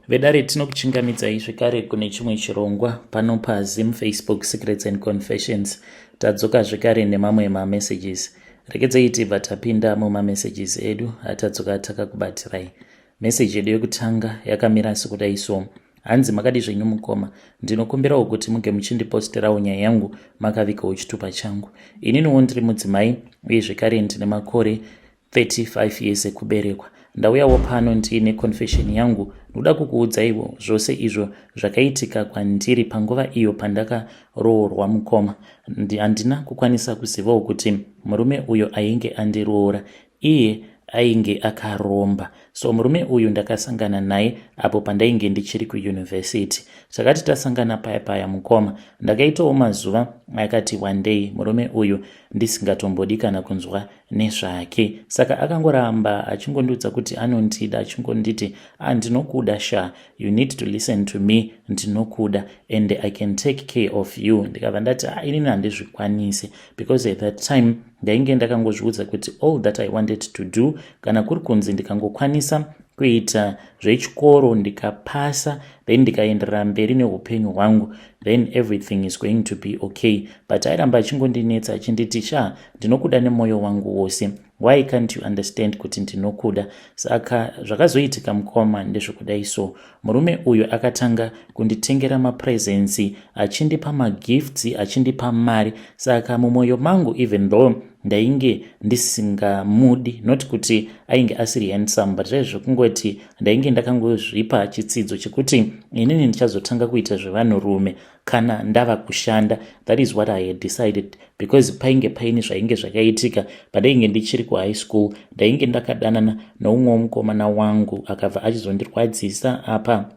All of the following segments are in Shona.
Vedare tinokuchingamidzai zvekare kune chimwe chirongwa pano paZim Facebook Secrets and Confessions. Tadzoka zvekare nemamwe mamessages. Rekedzei tibva tapinda mumamessages edu atadzoka takakubatirai. Message yedu yekutanga yakamira sekudai so. Hanzi makadi zvenyu mukoma, ndinokumbirawo kuti muge muchindiposterawo nyaya yangu makavikawo chitupa changu. Ininiwo ndiri mudzimai uye zvekare ndine makore 35 years ekuberekwa. Ndauyawo pano ndiine confession yangu. Ndoda kukuudzaiwo zvose izvo zvakaitika kwandiri panguva iyo pandakaroorwa mukoma. Handina kukwanisa kuzivawo kuti murume uyo ainge andiroora iye ainge akaromba. So murume uyu ndakasangana naye apo pandainge ndichiri kuyunivhesiti. Takati tasangana paya mukoma, ndakaitawo mazuva akati one day murume uyu ndisingatombodi kana kunzwa nezvake. Saka akangoramba achingondiudza kuti anondida, achingonditi ndinokuda sha, you need to listen to me, ndinokuda and I can take care of you. Ndikabva ndati inini handizvikwanisi, because at that time ndainge ndakangozviudza kuti all that I wanted to do kana kuri kunzi ndikangokwanisa kuita zvechikoro ndikapasa, then ndikaenderera mberi neupenyu hwangu, then everything is going to be okay. But airamba achingondinetsa achinditi sha, ndinokuda nemwoyo wangu wose, why can't you understand kuti ndinokuda? Saka zvakazoitika mukoma ndezvekudai so. Murume uyu akatanga kunditengera mapresents, achindipa magifts, achindipa mari. Saka mumwoyo mangu, even though ndainge ndisingamudi, not kuti ainge asiri handsome, but zvaizvo kungoti ndainge ndakangozvipa chitsidzo chekuti inini ndichazotanga kuita zvevanhurume kana ndava kushanda. That is what I had decided, because painge paini zvainge zvakaitika padainge ndichiri kuhigh school. Ndainge ndakadanana noumwe mukomana wangu akabva achizondirwadzisa apa.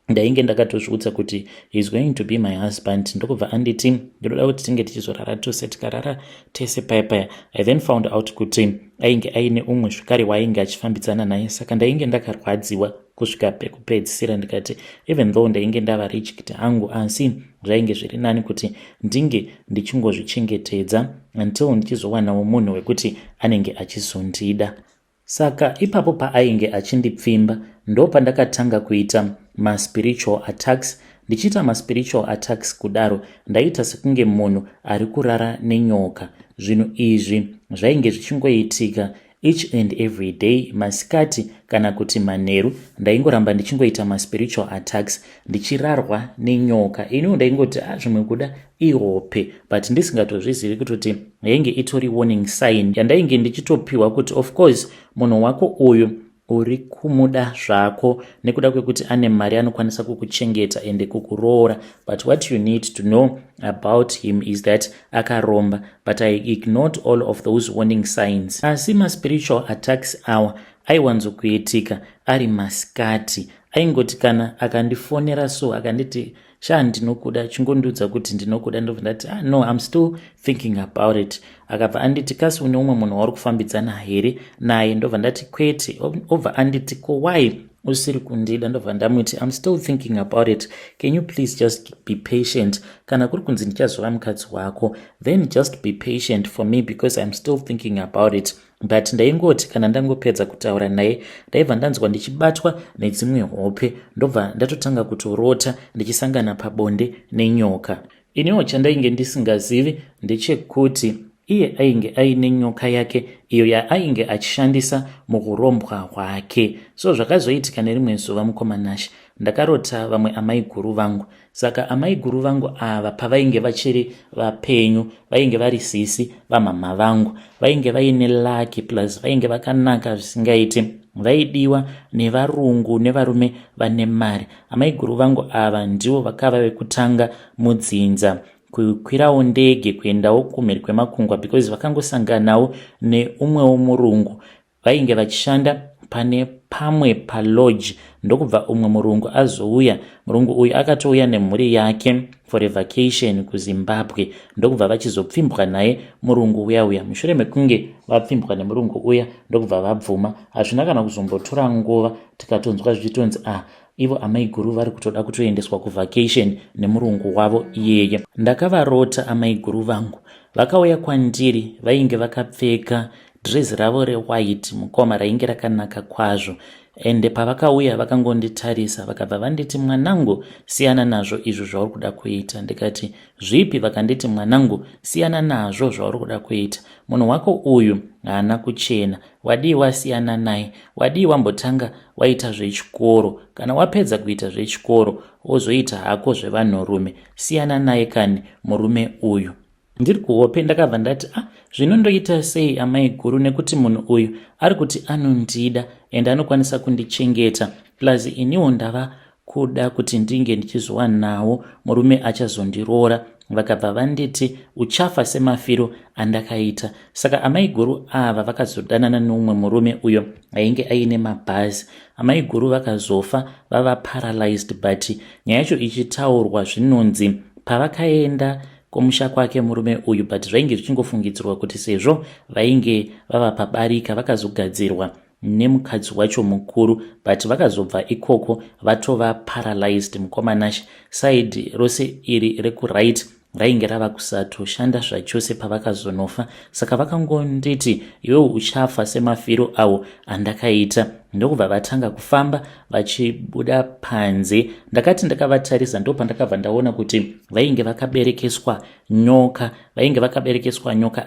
Ndainge ndakatozviudza kuti he is going to be my husband. Ndokubva anditi ndoda kuti tinge tichizorara tose, tikarara tese paya. I then found out kuti ainge aine umwe zvekare waainge achifambidzana naye. Saka ndainge ndakarwadziwa kusvika pekupedzisira. Ndikati even though ndainge ndava reject hangu, asi zvainge zviri nani kuti ndinge ndichingozvichengetedza until ndichizowanawo munhu wekuti anenge achizondida. Saka ipapo paainge achindipfimba ndo pandakatanga kuita ma-spiritual attacks. Ndichiita ma-spiritual attacks kudaro ndaita sekunge munhu ari kurara nenyoka. Zvinhu izvi zvainge zvichingoitika each and every day, masikati kana kuti manheru. Ndaingoramba ndichingoita ma-spiritual attacks ndichirarwa nenyoka. Iniwo ndaingoti zvimwe kuda ihope, but ndisingatozvizivi kuti yainge itori warning sign yandainge ndichitopiwa kuti of course munhu wako uyu uri kumuda zvako nekuda kwekuti ane mari anokwanisa kukuchengeta ende kukuroora, but what you need to know about him is that akaromba. But I ignored all of those warning signs. Asi ma-spiritual attacks awa aiwanzokuitika ari masikati. Aingoti kana akandifonera so akanditi sha ndinokuda, chingondiudza kuti ndinokuda, ndobva ndati no, I'm still thinking about it. Akabva anditi kasi une umwe munhu wauri kufambidzana here naye? Ndobva ndati kwete. Obva anditi ko why usiri kundida? Ndobva ndamuti I'm still thinking about it, can you please just be patient? Kana kuri kunzi ndichazova mukadzi wako, then just be patient for me because I'm still thinking about it. But ndaingoti kana ndangopedza kutaura naye ndaibva ndanzwa ndichibatwa nedzimwe hope, ndobva ndatotanga kutorota ndichisangana pabonde nenyoka. Iniwo chandainge ndisingazivi ndechekuti iye ainge aine nyoka yake iyo yaainge achishandisa mukurombwa hwake. So zvakazoitika nerimwe zuva mukomanashi ndakarota vamwe amai guru vangu. Saka amai guru vangu ava pavainge vachiri vapenyu, vainge vari sisi vamama vangu, vainge vaine laki plus vainge vakanaka zvisingaiti, vaidiwa nevarungu nevarume vane mari. Amai guru vangu ava ndivo vakava vekutanga mudzinza kukwirawo ndege kuendawo kumhiri kwemakungwa, because vakangosanganawo neumwewo murungu vainge vachishanda pane pamwe palodge. Ndokubva umwe murungu azouya. Murungu uyu akatouya nemhuri yake for a vacation kuZimbabwe. Ndokubva vachizopfimbwa naye murungu uya. Mushure mekunge vapfimbwa nemurungu uya ndokubva vabvuma. Hazvina kana kuzombotora nguva tikatonzwa zvichitonzi ivo amai guru vari kutoda kutoendeswa kuvacation nemurungu wavo iyeye. Ndakavarota amai guru vangu. Vakauya kwandiri vainge vakapfeka dress ravo rewhite mukoma rainge rakanaka kwazvo. ende pavakauya vakangonditarisa vakabva vanditi, mwanangu, siyana nazvo izvo zvauri kuda kuita. Ndikati, zvipi? Vakanditi, mwanangu, siyana nazvo zvauri kuda kuita. Munhu wako uyu haana kuchena, wadii wasiyana naye, wadii wambotanga waita zvechikoro, kana wapedza kuita zvechikoro wozoita hako zvevanhurume, siyana naye kani murume uyu. Ndiri kuhope ndakabva ndati, zvinondoita sei amai guru, nekuti munhu uyu ari kuti anondida ende anokwanisa kundichengeta, plus iniwo ndava kuda kuti ndinge ndichizova nawo murume achazondiroora. Vakabva vanditi, uchafa semafiro andakaita. Saka amai guru ava vakazodanana neumwe murume uyo ainge aine mabhazi. Amai guru vakazofa vava paralyzed, but nyaya yacho ichitaurwa zvinonzi pavakaenda kumusha kwake murume uyu, but zvainge zvichingofungidzirwa kuti sezvo vainge vava pabarika vakazogadzirwa nemukadzi wacho mukuru, but vakazobva ikoko vatova paralyzed. Mukomanashi side rose iri rekuright rainge rava kusatoshanda zvachose pavakazonofa. Saka vakangonditi, iwe uchafa semafiro awo andakaita. Ndokubva vatanga kufamba vachibuda panze. Ndakati ndakavatarisa ndo pandakabva ndaona kuti vainge vakaberekeswa nyoka,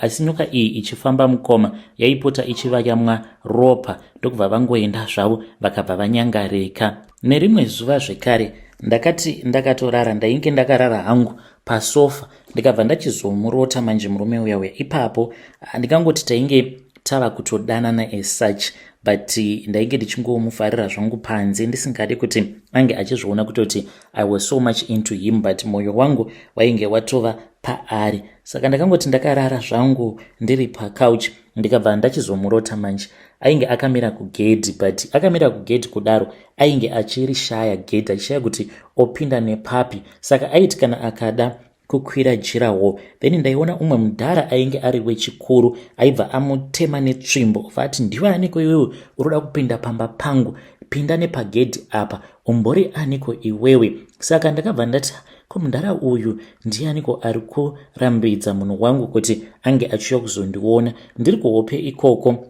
asi nyoka iyi ichifamba mukoma yaipota ichivayamwa ropa. Ndokubva vangoenda zvavo vakabva vanyangarika. Nerimwe zuva zvekare ndakati ndakatorara, ndainge ndakarara hangu pasofa, ndikabva ndachizomurota manje murume uya. Ipapo ndikangoti tainge tava kutodanana as such, but ndainge ndichingomufarira zvangu panze ndisingade kuti ange achizviona kutoti I was so much into him, but moyo wangu wainge watova paari. Saka ndakangoti ndakarara zvangu ndiri pacouch, ndikabva ndachizomurota manje. Ainge akamira kugedhi, but akamira kugedhi kudaro ainge achirishaya gedhi, achishaya kuti opinda nepapi. Saka aiti kana akada kukwira jirawo, then ndaiona umwe mudhara ainge ari wechikuru aibva amutema netsvimbo, vati, ndiwe aniko iwewe uroda kupinda pamba pangu? Pinda nepagedhi apa, umbori aniko iwewe? Saka ndakabva ndati, ko mudhara uyu ndianiko ari kurambidza munhu wangu kuti ange achiuya kuzondiona? Ndiri kuhope ikoko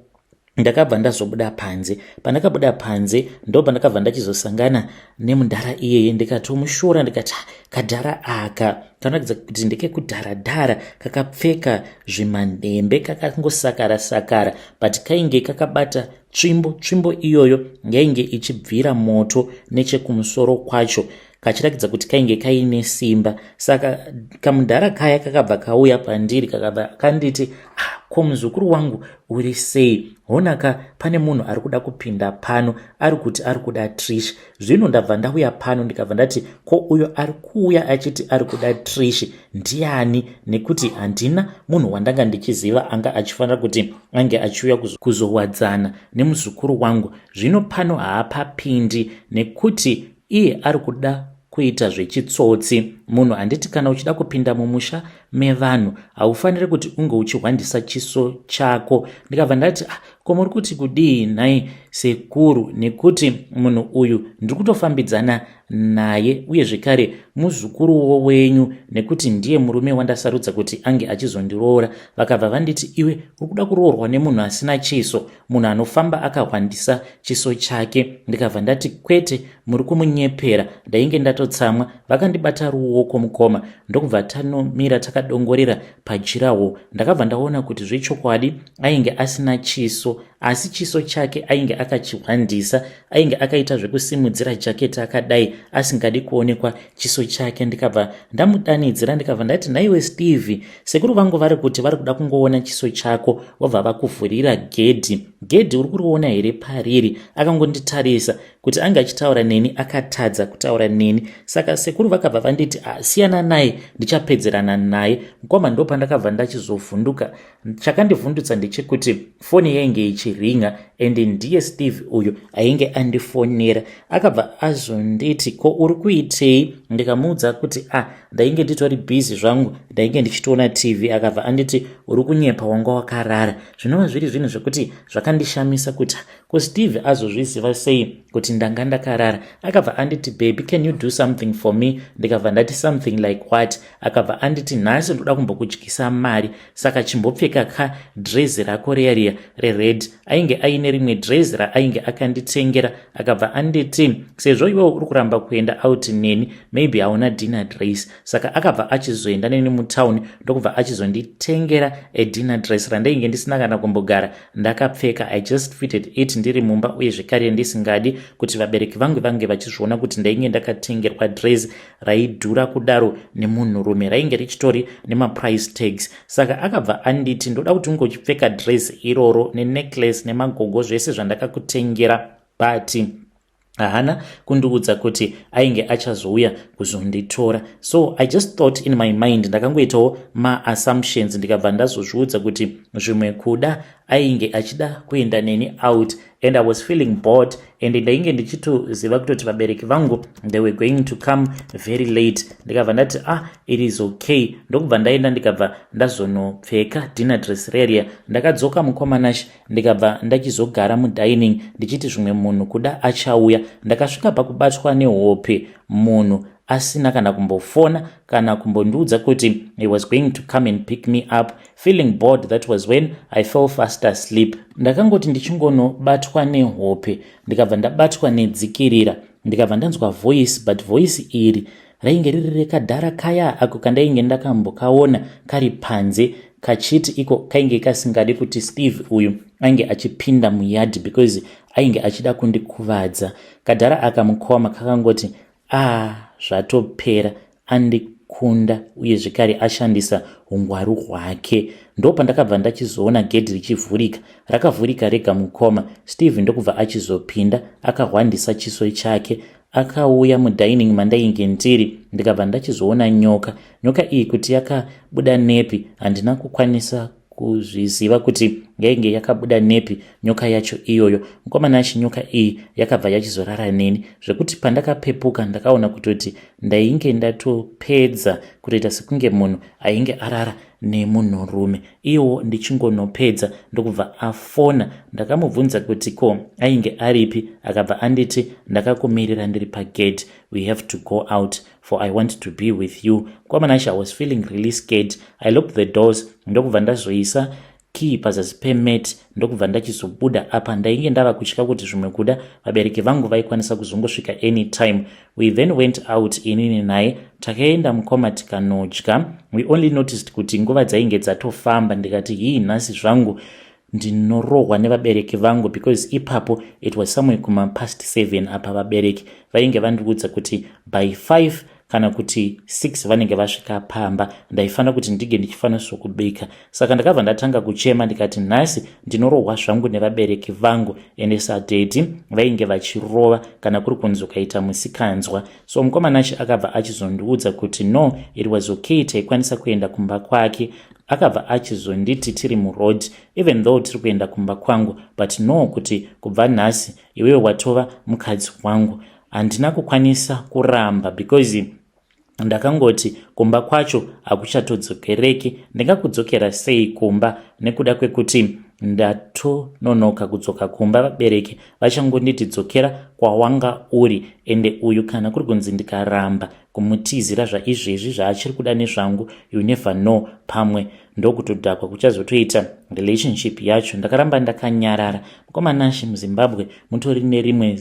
ndakabva ndazobuda panze. Pandakabuda panze ndo pandakabva ndachizosangana nemudhara iyeye, ndikatomushora ndikati, kadhara aka kanoratidza kuti ndeke kudharadhara, kakapfeka zvimandembe, kakangosakara-sakara, but kainge kakabata tsvimbo iyoyo yainge ichibvira moto nechekumusoro kwacho, kachiratidza kuti kainge kaine simba. Saka kamudhara kaya kakabva kauya pandiri kakabva kanditi, ko muzukuru wangu uri sei? Honaka pane munhu ari kuda kupinda pano, ari kuti ari kuda Trish. Zvino ndabva ndauya pano ndikabva ndati, ko uyo ari kuuya achiti ari kuda Trish ndiani? Nekuti handina munhu wandanga ndichiziva anga achifanira kuti ange achiuya kuzowadzana nemuzukuru wangu. Zvino pano haapapindi nekuti iye ari kuda kuita zvechitsotsi. Munhu handiti kana uchida kupinda mumusha mevanhu haufaniri kuti unge uchihwandisa chiso chako. Ndikabva ndati, ko muri kuti kudii nhai sekuru? Nekuti munhu uyu ndiri kutofambidzana naye uye zvekare muzukuruwo wenyu, nekuti ndiye murume wandasarudza kuti ange achizondiroora. Vakabva vanditi, iwe uri kuda kuroorwa nemunhu asina chiso, munhu anofamba akahwandisa chiso chake. Ndikabva ndati, kwete, muri kumunyepera. Ndainge ndatotsamwa, vakandibata ruoko mukoma, ndokubva tanomira takadongorera pajirawo. Ndakabva ndaona kuti zvechokwadi ainge asina chiso, asi chiso chake ainge akachihwandisa, ainge akaita zvekusimudzira jaketi akadai asingadi kuonekwa chiso chake. Ndikabva ndamudanidzira ndikabva ndati, naiwe Steve, sekuru vangu vari kuti vari kuda kungoona chiso chako, wabva vakuvhurira gedhi uri kuriona here pariri? Akangonditarisa kuti ange achitaura neni akatadza kutaura neni. Saka sekuru vakabva vanditi, siyana naye, ndichapedzerana naye. Mukoma ndo pandakabva ndachizovhunduka. Chakandivhundutsa ndechekuti foni yainge ichiringa ende ndiye Steve uyo ainge andifonera. Akabva azonditi, ko uri kuitei? Ndikamuudza kuti ndainge nditori busy zvangu, ndainge ndichitoona TV. Akabva anditi, uri kunyepa wanga wakarara. Zvinova zviri zvinhu zvekuti zvakandishamisa kuti ko Steve azozviziva sei kuti ndanga ndakarara. Akabva anditi, baby, can you do something for me? Ndikabva ndati, something like what? Akabva anditi, nhasi ndoda kumbokudyisa mari, saka chimbopfeka kadrezi rako riya rered. ainge aine rimwe dress raainge akanditengera akabva anditi sezvo iwewo uri kuramba kuenda out neni maybe hauna dinner dress. Saka akabva achizoenda neni mutauni ndokubva achizonditengera dinner dress randainge ndisina kana kumbogara ndakapfeka. I just fitted it ndiri mumba uye zvekare ndisingadi kuti vabereki vangu vange vachizviona kuti ndainge ndakatengerwa dress raidhura kudaro nemunhurume, rainge richitori nemaprice tags. Saka akabva anditi ndoda kuti unge uchipfeka dress iroro nenecklace nemagogo zvese zvandakakutengera, but haana kundiudza kuti ainge achazouya kuzonditora. So I just thought in my mind, ndakangoitawo ma-assumptions ndikabva ndazozviudza kuti zvimwe kuda ainge achida kuenda neni out and I was feeling bored and ndainge ndichitoziva kutoti vabereki vangu they were going to come very late. Ndikabva ndati it is okay. Ndokubva ndaenda ndikabva ndazonopfeka dinner dress reria, ndakadzoka mukomanashi ndikabva ndachizogara mudining ndichiti zvimwe munhu kuda achauya. Ndakasvika pakubatwa nehope, munhu asina kana kumbofona kana kumbondiudza kuti he was going to come and pick me up. Feeling bored, that was when I fell fast asleep. Ndakangoti ndichingonobatwa nehope ndikabva ndabatwa nedzikirira, ndikabva ndanzwa voice, but voice iri rainge riri rekadhara kaya ako kandainge ndakambokaona kari panze kachiti iko kainge kasingadi kuti Steve uyu ainge achipinda muyard because ainge achida kundikuvadza. Kadhara akamukoma kakangoti zvatopera, andikunda uye zvekare ashandisa ungwaru hwake. Ndopa ndakabva ndachizoona gedhi richivhurika, rakavhurika rega mukoma. Steve ndokubva achizopinda akahwandisa chiso chake akauya mudining mandainge ndiri. Ndikabva ndachizoona nyoka iyi kuti yakabuda nepi handina kukwanisa kuzviziva kuti yainge yakabuda nepi nyoka yacho iyoyo. Mukomanashi nyoka iyi yakabva yachizorara neni zvekuti pandakapepuka ndakaona kutoti ndainge ndatopedza kutoita sekunge munhu ainge arara nemunhurume, iwo ndichingonopedza. Ndokubva afona, ndakamubvunza kuti ko ainge aripi, akabva anditi ndakakumirira ndiri pagate, we have to go out for I want to be with you. Mukomanashi I was feeling really scared. I locked the doors, ndokubva ndazoisa key pazasi pemati ndokubva ndachizobuda apa. Ndainge ndava kutya kuti zvimwe kuda vabereki vangu vaikwanisa kuzongosvika anytime. We then went out, inini naye takaenda mukoma tikanodya. We only noticed kuti nguva dzainge dzatofamba. Ndikati nhasi zvangu ndinorohwa nevabereki vangu because ipapo it was somewhere kuma past 7 apa vabereki vainge vandiudza kuti by 5 kana kuti 6 vanenge vasvika pamba, ndaifanira kuti ndige ndichifanira kubika. Saka ndakabva ndatanga kuchema ndikati nhasi ndinorohwa zvangu nevabereki vangu ende sadeti vainge vachirova kana kuri kunzi ukaita musikanzwa. So mukomanashi akabva achizondiudza kuti no, it was okay, taikwanisa kuenda kumba kwake. Akabva achizonditi tiri muroad, even though tiri kuenda kumba kwangu, but no, kuti kubva nhasi iwewe watova mukadzi wangu. Handina kukwanisa kuramba because ndakangoti kumba kwacho hakuchatodzokereki. Ndingakudzokera sei kumba nekuda kwekuti ndatononoka kudzoka kumba. Vabereki vachangonditi dzokera kwawanga uri, ende uyu kana kuri kunzi ndikaramba kumutizira zvaizvezvi zvaachiri kuda nezvangu, you never know, pamwe ndokutodhakwa kuchazotoita relationship yacho. Ndakaramba ndakanyarara. Mukomanashi muZimbabwe mutori nerimwe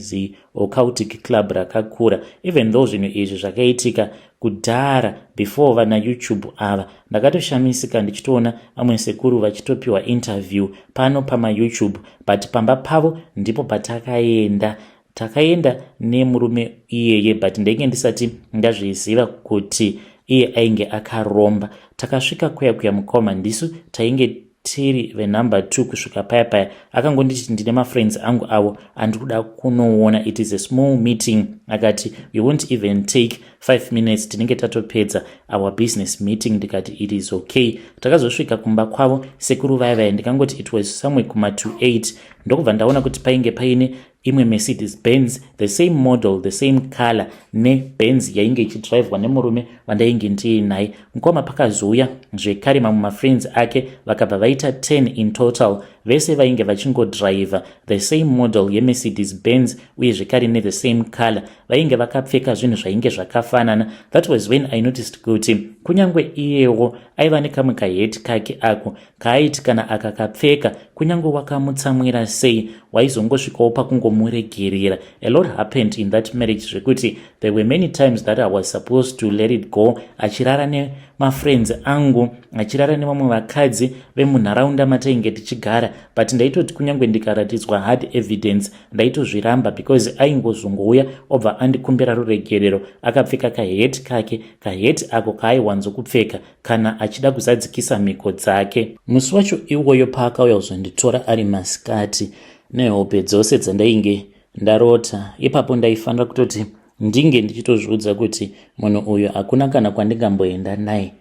occultic club rakakura, even though zvinhu izvi zvakaitika kudhara before vana YouTube ava. Ndakatoshamisika ndichitoona vamwe sekuru vachitopiwa interview pano pama YouTube, but pamba pavo ndipo patakaenda. Takaenda nemurume iyeye, but ndainge ndisati ndazviziva kuti iye ainge akaromba. Takasvika kuya mukoma, ndisu tainge tiri venumber 2 kusvika paya. Akangonditi ndine mafriends angu avo andikuda kunoona, it is a small meeting. Akati we won't even take 5 minutes, tinenge tatopedza our business meeting. Ndikati it is okay. Takazosvika kumba kwavo sekuru vaya ndikangoti it was somewhere kuma 28. Ndokubva ndaona kuti painge paine imwe Mercedes Benz, the same model, the same color, ne Benz yainge ichidrivwa nemurume wandainge ndiye naye. Mukoma pakazouya zvekare mamwe mafriends ake vakabva vaita 10 in total. vese vainge vachingodriva the same model yeMercedes Benz uye zvekare the same color, vainge vakapfeka zvinhu zvainge zvakafanana. That was when I noticed kuti kunyangwe iyewo aiva nekamwe kaheti kake ako kaaiti kana akakapfeka kunyangwe wakamutsamwira sei waizongosvikawo pakungomuregerera. A lot happened in that marriage zvekuti there were many times that I was supposed to let it go, achirara nemafriends angu, achirara nevamwe vakadzi vemunharaunda matainge tichigara, but ndaitoti kunyangwe ndikaratidzwa hard evidence ndaitozviramba because aingozongouya obva andikumbira ruregerero akapfeka kaheti kake, kaheti ako kaaiwanzokupfeka kana achida kuzadzikisa mhiko dzake. Musi wacho iwoyo paakauya kuzonditora ari masikati nehope dzose dzandainge ndarota, ipapo ndaifanira kutoti ndinge ndichitozviudza kuti munhu uyu hakuna kana kwandingamboenda naye,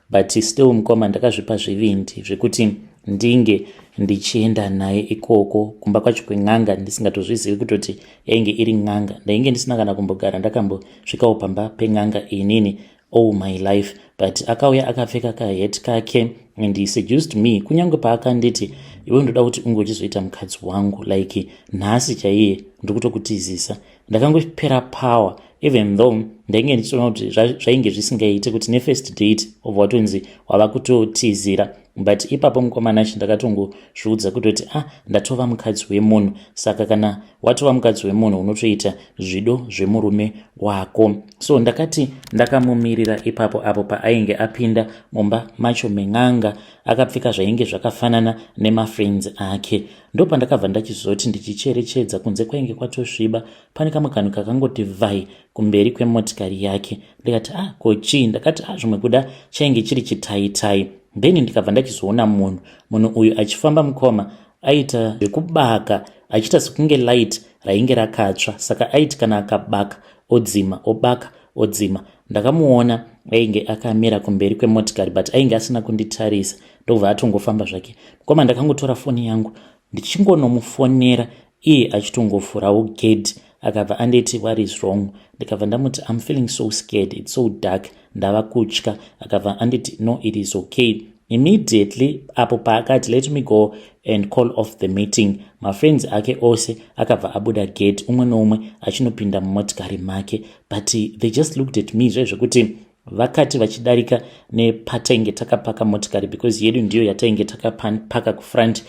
but still mukoma ndakazvipa zvivindi zvekuti ndinge ndichienda naye ikoko kumba kwacho kweng'anga ndisingatozvizivi kutoti yainge iri ng'anga. Ndainge ndisina kana kumbogara ndakambosvikawo pamba peng'anga inini all my life, but akauya akapfeka kaheti kake and he seduced me. Kunyange paakanditi iwe ndoda kuti unge uchizoita mukadzi wangu, like nhasi chaiye ndikutokutizisa, ndakangopera power even though ndainge ndichiona kuti zvainge zvisingaite kuti nefirst date of watonzi wava kutotizira, but ipapo mukomana acho ndakatongozviudza kutoti ndatova mukadzi wemunhu. Saka kana watova mukadzi wemunhu unotoita zvido zvemurume wako. So ndakati ndakamumirira ipapo apo paainge apinda mumba macho meng'anga akapfeka zvainge zvakafanana nemafriends ake. Ndo pandakabva ndachizoti ndichicherechedza kunze kwainge kwatosviba, pane kamwe kanhu kakangoti vai kumberi kwemotikari yake. Ndikati kochi, ndakati zvimwe kuda chainge chiri chitaitai. Then ndikabva ndachizoona munhu uyu achifamba mukoma aita zvekubaka achiita sekunge light rainge rakatsva, saka aiti kana akabaka odzima, obaka odzima. Ndakamuona ainge akamira kumberi kwemotikari but ainge asina kunditarisa, ndobva atongofamba zvake. Mukoma ndakangotora foni yangu ndichingonomufonera iye achitongofurawo gedhi, akabva anditi what is wrong. Ndikabva ndamuti I'm feeling so scared, it's so dark, ndava kutya. Akabva anditi no, it is okay. Immediately apo paakati let me go and call off the meeting, mafriends ake ose akabva abuda gate umwe noumwe achinopinda mumotikari make, but they just looked at me zvekuti vakati vachidarika nepatainge takapaka motikari, because yedu ndiyo yatainge takapaka kufront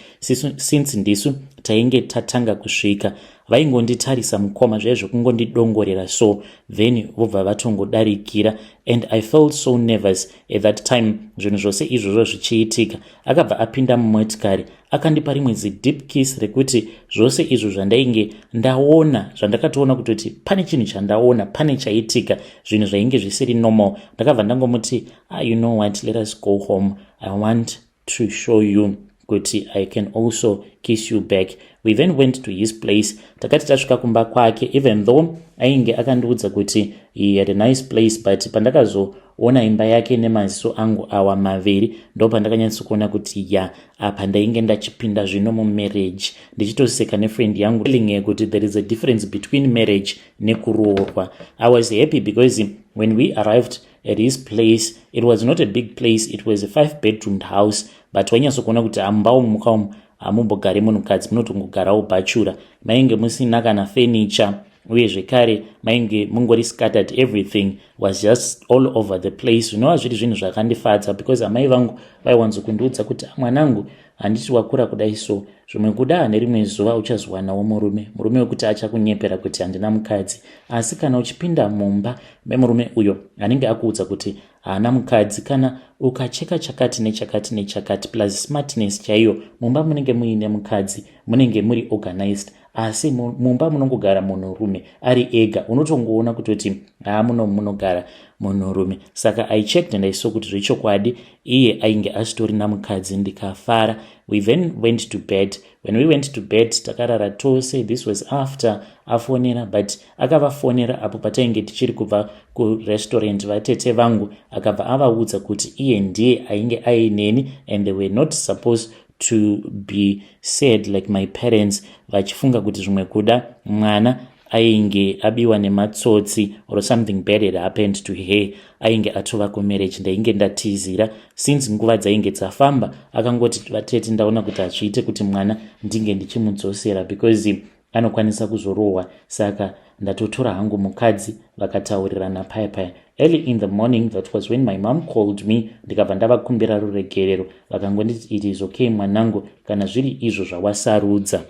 since ndisu tainge tatanga kusvika. Vaingonditarisa mukoma zvezvokungondidongorera so then vobva vatongodarikira, and I felt so nervous at that time zvinhu zvose izvozvo zvichiitika. Akabva apinda mumotikari akandipa rimwe deep kiss rekuti zvose izvo zvandainge ndaona, zvandakatoona kutoti pane chinhu chandaona, pane chaitika, zvinhu zvainge zvisiri normal. Ndakabva ndangomuti you know what, let us go home, I want to show you kuti I can also kiss you back. We then went to his place. Takati tasvika kumba kwake, even though ainge akandiudza kuti he had a nice place, but pandakazoona imba yake nemaziso angu awa maviri ndo pandakanyatsokuona kuti apa ndainge ndachipinda zvino mumarriage. Ndichitoseka nefriend yangu telling kuti there is a difference between marriage nekuroorwa. I was happy because when we arrived at his place, it was not a big place, it was a 5-bedroomed house, but wanyatsokuona kuti ambao mukaum hamumbogare munhukadzi, munotongogarawo bachura, mainge musina kana furniture, uye zvekare mainge mungori scattered, everything was just all over the place. Zvinova zviri zvinhu zvakandifadza because amai vangu vaiwanzo kundiudza kuti mwanangu, handiti wakura kudai so zvimwe kuda nerimwe zuva uchazowanawo murume wekuti achakunyepera kuti handina mukadzi. Asi kana uchipinda mumba memurume uyo anenge akuudza kuti haana mukadzi, kana ukacheka chakati nechakati nechakati plus smartness chaiyo, mumba munenge muine mukadzi, munenge muri organized. Asi mumba munongogara munhurume ari ega, unotongoona kutoti munogara munhurume. Saka I checked and I saw kuti zvechokwadi iye ainge asitori namukadzi. Ndikafara. We then went to bed. When we went to bed takarara tose. This was after afonera, but akavafonera apo patainge tichiri kubva kurestaurant. Vatete vangu akabva avaudza kuti iye ndiye ainge aineni and they were not supposed to be said like my parents, vachifunga kuti zvimwe kuda mwana ainge abiwa nematsotsi or something bad had happened to her, ainge atova kumarriage. Ndainge ndatizira since nguva dzainge dzafamba, akangoti vatete ndaona kuti hazviite kuti mwana ndinge ndichimudzosera because anokwanisa kuzorohwa. Saka ndatotora hangu mukadzi, vakataurirana paya. Early in the morning, that was when my mom called me, ndikabva ndavakumbira ruregerero, vakangonditi it is okay mwanangu, kana zviri izvo zvawasarudza.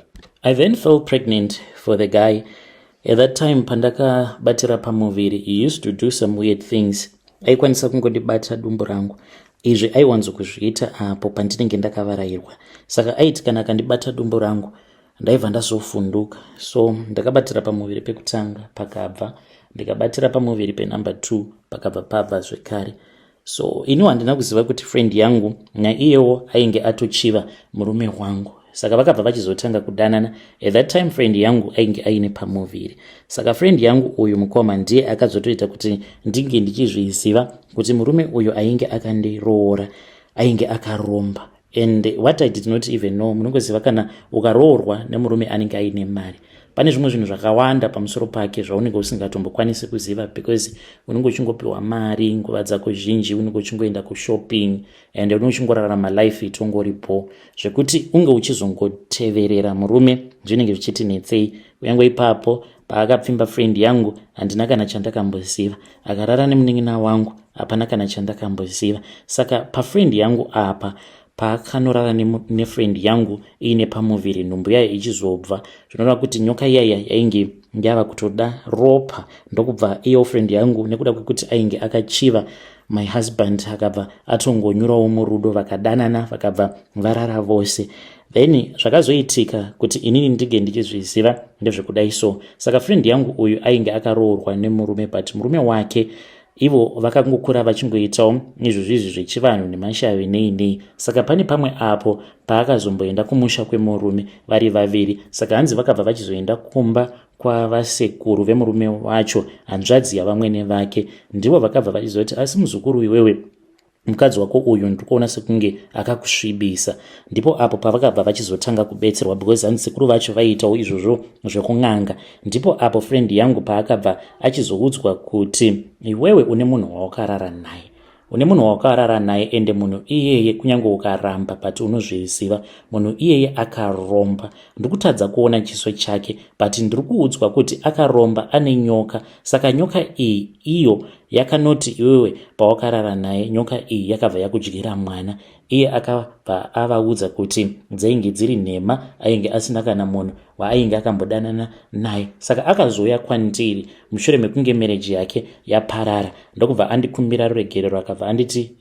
I then fell pregnant for the guy. At that time, pandakabatira pamuviri, he used to do some weird things. Aikwanisa kungondibata dumbu rangu. Izvi aiwanzo kuzviita apo pandinenge ndakavarairwa. Saka aiti kana akandibata dumbu rangu, ndaibva ndazofunduka. So ndakabatira pamuviri pekutanga pakabva, ndikabatira pamuviri penumber 2 pakabva pabva zvekare. So ino handina kuziva kuti friend yangu naiyewo ainge atochiva murume wangu. Saka vakabva vachizotanga kudanana. At that time friend yangu ainge aine pamuviri. Saka friend yangu uyu mukoma ndiye akazotoita kuti ndinge ndichizviziva kuti murume uyu ainge akandiroora, ainge akaromba. And what I did not even know, munongoziva kana ukaroorwa nemurume anenge aine mari, pane zvimwe zvinhu zvakawanda pamusoro pake zvaunenge usingatombokwanisi kuziva because unenge uchingopiwa mari nguva dzako zhinji, unenge uchingoenda kushopping and unenge uchingorarama life itongoripo zvekuti unge uchizongoteverera murume zvinenge zvichiti netsei. Kuyange ipapo paakapfimba friend yangu handina kana chandakamboziva, akarara nemunin'ina wangu hapana kana chandakamboziva. Saka pafriend yangu apa paakanorara nefriend yangu iine pamuviri, nhumbu yayo ichizobva, zvinoreva kuti nyoka iyaya yainge yava kutoda ropa. Ndokubva iyo friend yangu nekuda kwekuti ainge akachiva my husband akabva atongonyurawo murudo, vakadanana vakabva varara vose. Then zvakazoitika kuti inini ndige ndichizviziva ndezvekudai so. Saka friend yangu uyu ainge akaroorwa nemurume, but murume wake ivo vakangokura vachingoitawo izvo zvizvi zvechivanhu nemashavi nei. Saka pane pamwe apo paakazomboenda kumusha kwemurume vari vaviri. Saka hanzi vakabva vachizoenda kumba kwavasekuru vemurume wacho, hanzvadzi yavamwene vake. Ndivo vakabva vachizoti asi muzukuru iwewe, mukadzi wako uyu ndikuona sekunge akakusvibisa. Ndipo apo pavakabva vachizotanga kubetserwa because hanzi sekuru vacho vaiitawo izvozvo zvekung'anga. Ndipo apo friend yangu paakabva achizoudzwa kuti iwewe une munhu wawakarara naye, une munhu wawakarara naye ende munhu iyeye kunyange ukaramba but unozviziva munhu iyeye akaromba. Ndikutadza kuona chiso chake but ndiri kuudzwa kuti akaromba, ane nyoka. Saka nyoka iyi iyo yakanoti iwewe pawakarara naye, nyoka iyi yakabva yakudyira mwana. Iye akabva avaudza kuti dzainge dziri nhema, ainge asina kana munhu waainge akambodanana naye. Saka akazouya kwandiri mushure mekunge marriage yake yaparara. Ndokubva andikumbira ruregerero, akabva anditi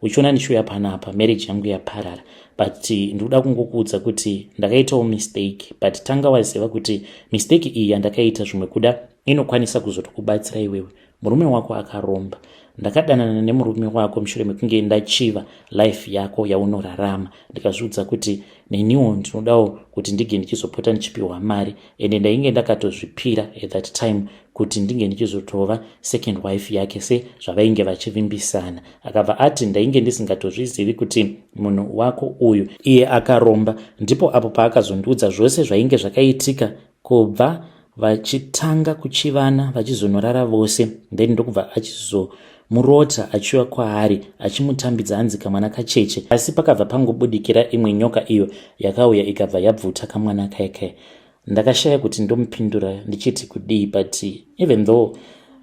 uchiona ndichiuya panapa marriage yangu yaparara, but ndikuda kungokuudza kuti ndakaitawo mistake, but tanga waziva kuti mistake iyi yandakaita zvimwe kuda inokwanisa kuzotokubatsira iwewe. Murume wako akaromba, ndakadanana nemurume wako mushure mekunge ndachiva life yako yaunorarama. Ndikazviudza kuti neniwo ndinodawo kuti ndige ndichizopota ndichipiwa mari, ende ndainge ndakatozvipira at that time kuti ndinge ndichizotova second wife yake sezvavainge vachivimbisana. Akabva ati ndainge ndisingatozvizivi kuti munhu wako uyu iye akaromba. Ndipo apo paakazondiudza zvose zvainge zvakaitika kubva vachitanga kuchivana vachizonorara vose. Then ndokubva achizomurota achiuya kwaari achimutambidza hanzi kamwana kacheche. Asi pakabva pangobudikira imwe nyoka iyo yakauya ikabva yabvuta kamwana kake. Ndakashaya kuti ndomupindura ndichiti kudii, but even though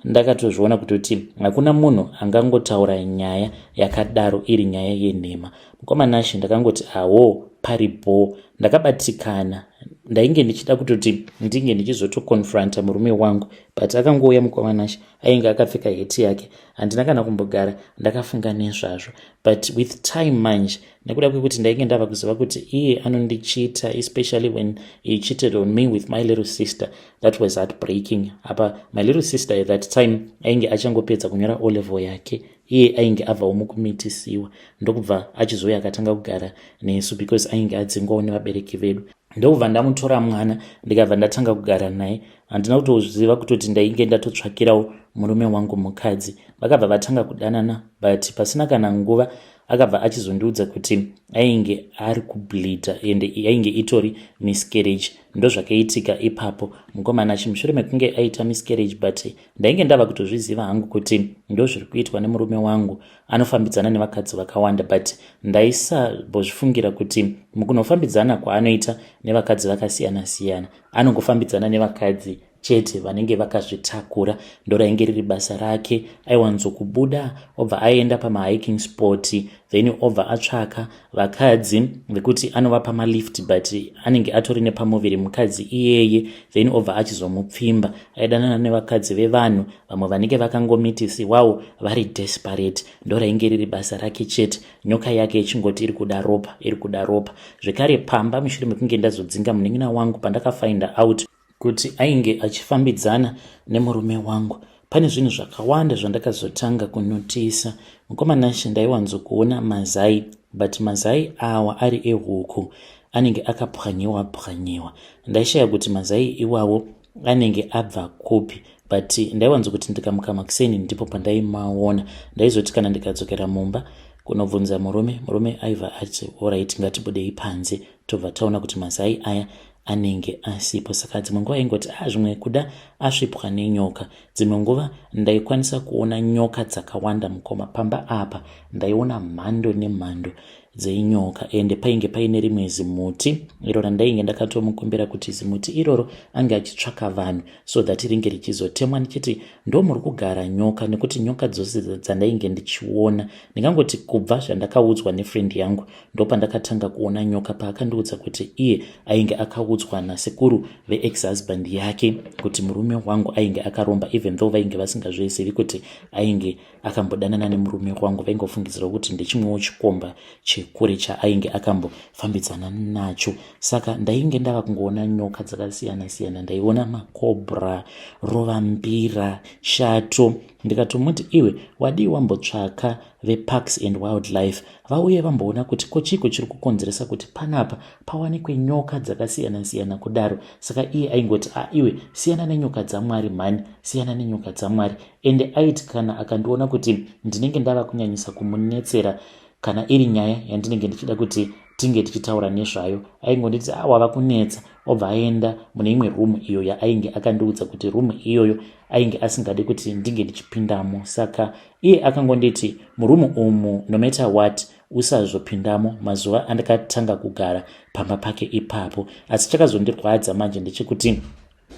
ndakatozviona kutoti hakuna munhu angangotaura nyaya yakadaro iri nyaya yenhema. Mukomanashi ndakangoti awo paripo. Ndakabatikana, ndainge ndichida kutoti ndinge ndichizotokonfronta murume wangu, but akangouya mukomanashi ainge akapfeka heti yake. Handina kana kumbogara ndakafunga nezvazvo, but with time manje nekuda kwekuti ndainge ndava kuziva kuti iye anondichita, especially when he cheated on me with my little sister, that was heartbreaking. Apa my little sister at that time ainge achangopedza kunyora O level yake, iye ainge abvawo mukumitisiwa. Ndokubva achizouya akatanga kugara nesu because ainge adzingwawo nevabereki vedu. Ndokubva ndamutora mwana ndikabva ndatanga kugara naye. Handina kutoziva kutoti ndainge ndatotsvakirawo murume wangu mukadzi. Vakabva vatanga kudanana, but pasina kana nguva akabva achizondiudza kuti ainge ari kubleedha ende ainge itori miscarriage. Ndo zvakaitika ipapo. Mukomana chimushure mekunge aita miscarriage, but ndainge ndava kutozviziva hangu kuti ndo zviri kuitwa nemurume wangu, anofambidzana nevakadzi vakawanda, but ndaisambozvifungira kuti mukunofambidzana kwaanoita nevakadzi vakasiyana siyana anongofambidzana nevakadzi chete vanenge vakazvitakura. Ndorainge riri basa rake. Aiwanzokubuda obva aenda pamahiking sport, then obva atsvaka vakadzi vekuti anovapa malift, but anenge atori nepamuviri mukadzi iyeye, then obva achizomupfimba. Aidanana nevakadzi vevanhu vamwe vanenge vakangomitisiwawo vari desperate. Ndorainge riri basa rake chete. Nyoka yake ichingoti iri kuda ropa, iri kuda ropa. Zvekare pamba, mushure mekunge ndazodzinga munin'ina wangu, pandakafinda out kuti ainge achifambidzana nemurume wangu, pane zvinhu zvakawanda zvandakazotanga kunotisa. Mukomana ndaiwanzokuona mazai, but mazai awa ari ehuku anenge akapwanyiwa. Ndaishaya kuti mazai iwawo anenge abva kupi, but ndaiwanzokuti ndikamuka makuseni ndipo pandaimaona. Ndaizoti kana ndikadzokera mumba kunobvunza murume aibva ati alright, ngatibudei panze, tobva taona kuti mazai aya anenge asipo. Saka dzimwe nguva ingoti zvimwe kuda asvipwa nenyoka. Dzimwe nguva ndaikwanisa kuona nyoka dzakawanda mukoma. Pamba apa ndaiona mhando nemhando dzeinyoka, ende painge paine rimwe zimuti iro randainge ndakatomukumbira kuti zimuti iroro ange achitsvaka vanhu so that ringe richizotemwa. Ndichiti ndo muri kugara nyoka, nekuti nyoka dzose dzandainge ndichiona, ndingangoti kubva zvandakaudzwa nefriend yangu ndo pandakatanga kuona nyoka, paakandiudza kuti iye ainge akaudzwa nasekuru veex-husband yake kuti murume wangu ainge akaromba, even though vainge vasingazvizivi kuti ainge akambodanana nemurume wangu. Vaingofungidzira kuti ndechimwewo chikomba chekure chaainge akambofambidzana nacho. Saka ndainge ndava kungoona nyoka dzakasiyana siyana. Ndaiona makobra, rovambira, shato. Ndikatomuti iwe wadii wambotsvaka veparks and wildlife vauye vamboona kuti kochiko chiri kukonzeresa kuti panapa pawanikwe nyoka dzakasiyana siyana kudaro. Saka iye aingoti iwe siyana nenyoka dzamwari mhani, siyana nenyoka dzamwari. Ende aiti kana akandiona kuti ndinenge ndava kunyanyisa kumunetsera kana iri nyaya yandinenge ndichida kuti tinge tichitaura nezvayo, aingonditi wava kunetsa, obva aenda mune imwe room iyo yaainge akandiudza kuti room iyoyo ainge asingade kuti ndinge ndichipindamo. Saka iye akangonditi murumu umu no matter what usazopindamo. Mazuva andakatanga kugara pamba pake ipapo. Asi chakazondirwadza manje ndechekuti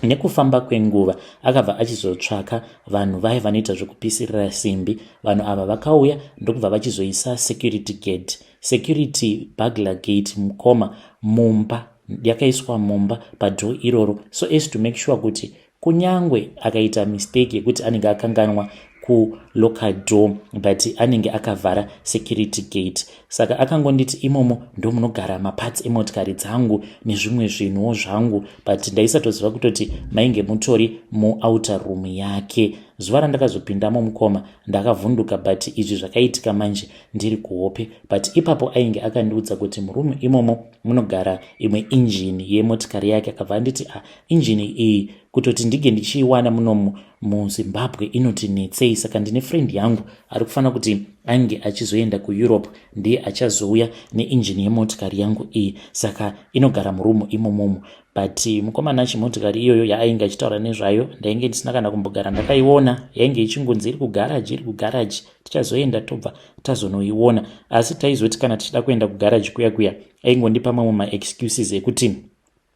nekufamba kwenguva akabva achizotsvaka vanhu vaya vanoita zvokupisirira simbi. Vanhu ava vakauya ndokubva vachizoisa security burglar gate mukoma mumba, yakaiswa mumba padhoo iroro, so as to make sure kuti kunyangwe akaita mistake yekuti anenge akanganwa kuloka door but anenge akavhara security gate. Saka akangonditi imomo ndo munogara maparts emotikari dzangu nezvimwe zvinhuwo zvangu, but ndaisatoziva kutoti mainge mutori muouter room yake. Zuva randakazopindamo mukoma ndakavhunduka, but izvi zvakaitika manje ndiri kuhope. But ipapo ainge akandiudza kuti murumu imomo munogara imwe injini yemotikari yake. Akabva anditi injini iyi kutoti ndige ndichiiwana munomu muZimbabwe inoti netsei. Saka ndine friend yangu ari kufanira kuti ainge achizoenda kuEurope, ndiye achazouya neinjini yemotikari yangu iyi, saka inogara murumu imomomo. But mukomana chimotikari iyoyo yaainge achitaura nezvayo ndainge ndisina kana kumbogara ndakaiona. Yainge ichingonzi iri kugaraji, tichazoenda tobva tazonoiona. Asi taizoti kana tichida kuenda kugaraji kuya aingondipa mamwe maexcuses ekuti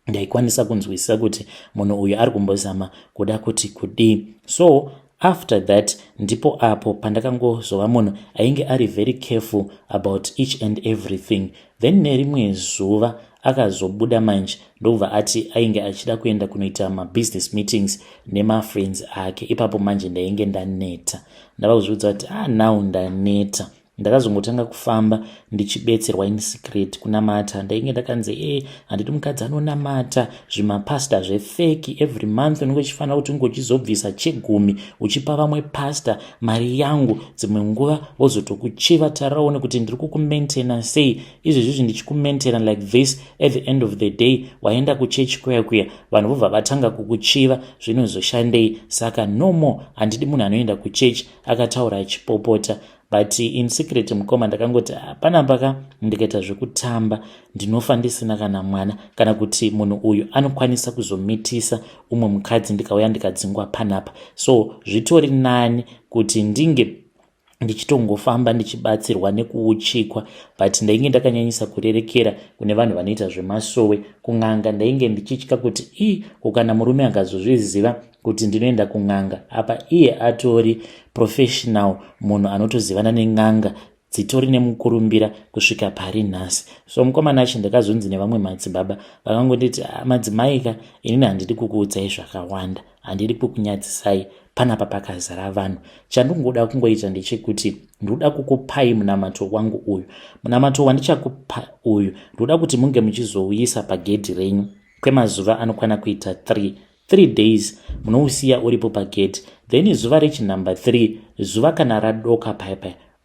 ndaikwanisa kunzwisisa kuti munhu uyu ari kumbozama kuda kuti kudii. So after that ndipo apo pandakangozova munhu ainge ari very careful about each and everything. Then nerimwe zuva akazobuda manje ndobva ati ainge achida kuenda kunoita mabusiness meetings nemafriends ake. Ipapo manje ndainge ndaneta, ndava kuzviudza kuti now ndaneta. Ndakazongotanga kufamba ndichibetserwa in secret kunamata. Ndainge ndakanzi handiti mukadzi anonamata zvimapasta zvefeki every month unenge uchifanira kuti unge uchizobvisa chegumi uchipa vamwe pasta mari yangu. Dzimwe nguva vozotokuchiva, taraone kuti ndiri kukumaintaina sei. Izvezvi ndichikumaintaina like this, at the end of the day waenda kuchechi kuya vanhu vobva vatanga kukuchiva, zvinozoshandei? Saka no more, handidi munhu anoenda kuchechi. Akataura achipopota. but in secret mukoma ndakangoti panapa ndikaita zvekutamba ndinofa ndisina kana mwana, kana kuti munhu uyu anokwanisa kuzomitisa umwe mukadzi ndikauya ndikadzingwa panapa. So zvitori nani kuti ndinge ndichitongofamba ndichibatsirwa nekuuchikwa, but ndainge ndakanyanyisa kurerekera kune vanhu vanoita zvemasowe kun'anga. Ndainge ndichitya kuti kana murume angazozviziva kuti ndinoenda kun'anga, apa iye atori professional, munhu anotozivana nen'anga dzitori nemukurumbira kusvika pari nhasi. So mukomana acho ndakazonzi nevamwe madzibaba vakangonditi, madzimaika, inini handidi kukuudzai zvakawanda, handidi kukunyadzisai, panapa pakazara vanhu. Chandingoda kungoita ndechekuti ndoda kukupai munamato wangu uyu. Munamato wandichakupa uyu ndoda kuti munge muchizouyisa pagedhi renyu kwemazuva anokwana kuita 3 days, munousiya uripo pagedhi. Then zuva rechinumber 3, zuva kana radoka paya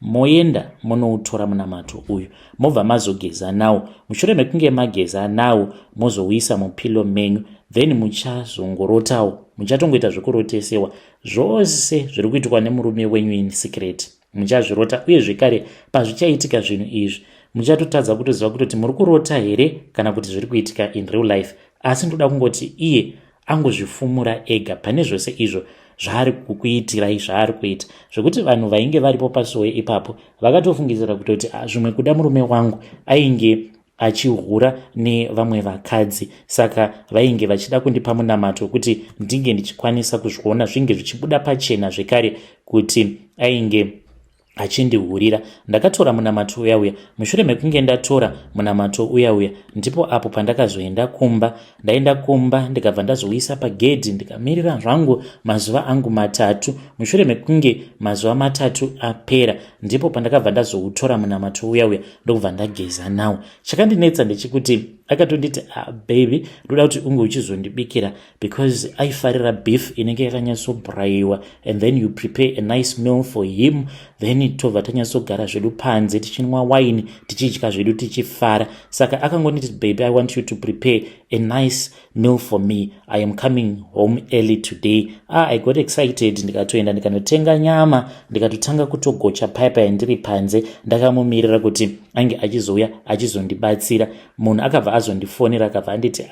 moenda munoutora munamato uyu, mobva mazogeza nawo. Mushure mekunge mageza nawo mozouisa mupilo menyu, then muchazongorotawo, muchatongoita zvekurotesewa zvose zviri kuitwa nemurume wenyu in secret. Muchazvirota, uye zvekare pazvichaitika zvinhu izvi muchatotadza kutoziva kuti muri kurota here kana kuti zviri kuitika in real life. Asi ndoda kungoti iye angozvifumura ega pane zvose izvo zvaari kukuitirai, zvaari kuita, zvekuti vanhu vainge varipo pasowe ipapo vakatofungidzira kutoti zvimwe kuda murume wangu ainge achihura nevamwe vakadzi, saka vainge vachida kundipa munamato kuti ndinge ndichikwanisa kuzviona zvinge zvichibuda pachena zvekare kuti ainge achindihurira. Ndakatora munamato uya. Mushure mekunge ndatora munamato uya ndipo apo pandakazoenda kumba. Ndaenda kumba ndikabva ndazouisa pagedhi ndikamirira zvangu mazuva angu 3. Mushure mekunge mazuva 3 apera ndipo pandakabva ndazoutora munamato uya ndokubva ndageza nawo. Chakandinetsa ndechikuti akatonditi, baby, ndoda kuti unge uchizondibikira because aifarira beef inenge yakanyatsobrayiwa, and then you prepare a nice meal for him, then tobva tanyatsogara zvedu panze tichinwa wine tichidya zvedu tichifara. Saka akangonditi, baby, I want you to prepare a nice meal for me, I am coming home early today. I got excited, ndikatoenda ndikanotenga nyama ndikatotanga kutogocha paya ndiri panze ndakamumirira kuti ange achizouya achizondibatsira. Munhu akabva azondifonera akabva anditi,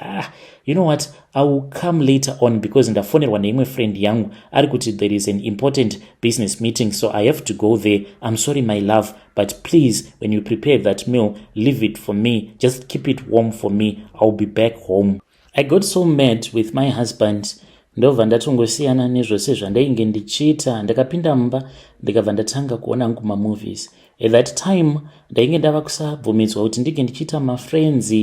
you know what, I will come later on because ndafonerwa neimwe friend yangu ari kuti there is an important business meeting, so I have to go there. I'm sorry my love, but please when you prepare that meal, leave it for me, just keep it warm for me, I'll be back home. I got so mad with my husband, ndobva ndatongosiyana nezvose zvandainge ndichiita. Ndakapinda mumba ndikabva ndatanga kuona angu mamovies. At that time ndainge ndava kusabvumidzwa kuti ndinge ndichiita mafriends.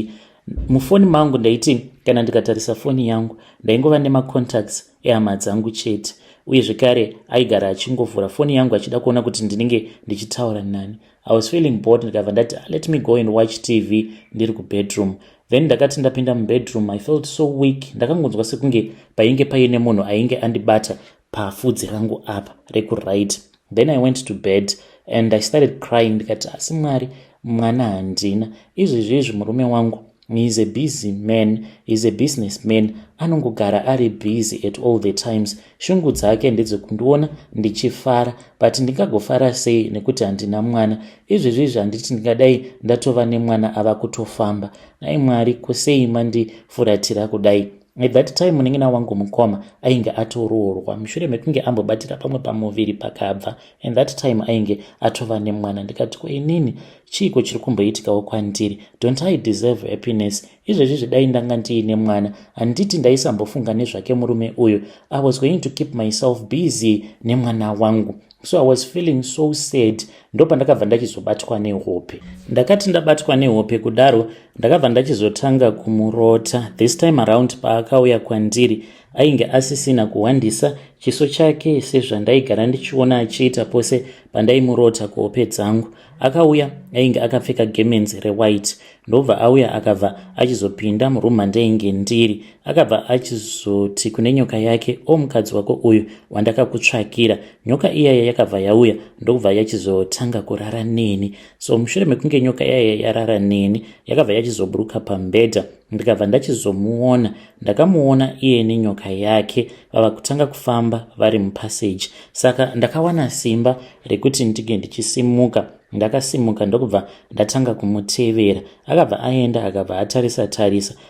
Mufoni mangu ndaiti kana ndikatarisa foni yangu ndaingova nemacontacts ehama dzangu chete, uye zvekare aigara achingovhura foni yangu achida kuona kuti ndinenge ndichitaura nani. I was feeling bored, ndikabva ndati let me go and watch TV ndiri kubedroom. Then ndakati ndapinda mubedroom I felt so weak. Ndakangonzwa sekunge painge paine munhu ainge andibata pafudzi rangu apa rekuright. Then I went to bed and I started crying. Ndikati asi Mwari, mwana handina. Izvi murume wangu, he is a busy man, he is a businessman, anongogara ari busy at all the times. Shungu dzake ndedzekundiona ndichifara, but ndingagofara sei nekuti handina mwana. Izvi handiti ndingadai ndatova nemwana ava kutofamba. Nai Mwari, kusei mandifuratira kudai. At that time munengena wangu mukoma ainge atoroorwa mushure mekunge ambobatira pamwe pamuviri pakabva, and that time ainge atova nemwana. Ndikati inini chiko chiri kumboitikawo kwandiri, don't I deserve happiness? Izvezvi dai ndanga ndiine mwana handiti ndaisambofunga nezvake murume uyu. I was going to keep myself busy nemwana wangu. So I was feeling so sad. Ndopa ndakabva ndachizobatwa nehope. Ndakati ndabatwa nehope kudaro ndakabva ndachizotanga kumurota. This time around paakauya kwandiri ainge asisina kuwandisa chiso chake sezvandaigara ndichiona achiita pose pandaimurota kuhope dzangu. Akauya ainge akapfeka gemenzi rewhite. Ndobva auya akabva achizopinda murumu mandainge ndiri. Akabva achizoti kune nyoka yake, mukadzi wako uyu wandakakutsvakira. Nyoka iyaya yakabva yauya ndobva yachizotanga kurara neni. So mushure mekunge nyoka iyaya yarara neni yakabva yachizoburuka pambedha. Ndikabva ndachizomuona, ndakamuona iye nenyoka yake vava kutanga kufamba vachifamba vari mupassage. Saka ndakawana simba rekuti ndige ndichisimuka. Ndakasimuka ndokubva ndatanga kumutevera. Akabva aenda akabva atarisa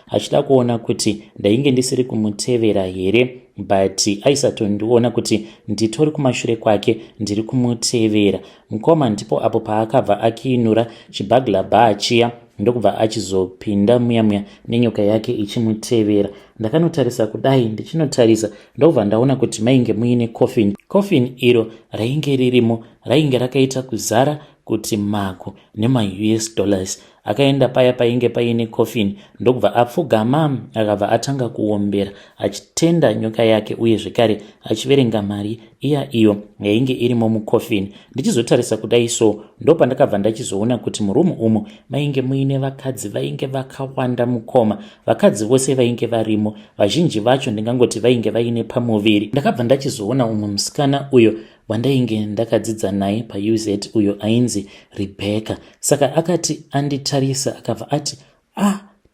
achida kuona kuti ndainge ndisiri kumutevera here, but aisatondiona kuti nditori kumashure kwake ndiri kumutevera. Mukoma ndipo apo paakabva akiinura chibhagla bha chiya ndokubva achizopinda muya nenyoka yake ichimutevera. Ndakanotarisa kudai, ndichinotarisa ndobva ndaona kuti mainge muine coffin. Coffin iro rainge ririmo rainge rakaita kuzara kuti mako nema-US dollars. Akaenda paya painge paine coffin ndokubva apfugama akabva atanga kuombera achitenda nyoka yake uye zvekare achiverenga mari iyo yainge irimo mucoffin. Ndichizotarisa kudai so ndopandakabva ndachizoona kuti murumu umu mainge muine vakadzi vainge vakawanda mukoma. Vakadzi vose vainge varimo, vazhinji vacho ndingangoti vainge vaine pamuviri. Ndakabva ndachizoona umwe musikana uyo wandainge ndakadzidza naye paUZ uyo ainzi Rebecca. Saka akati anditarisa akabva ati,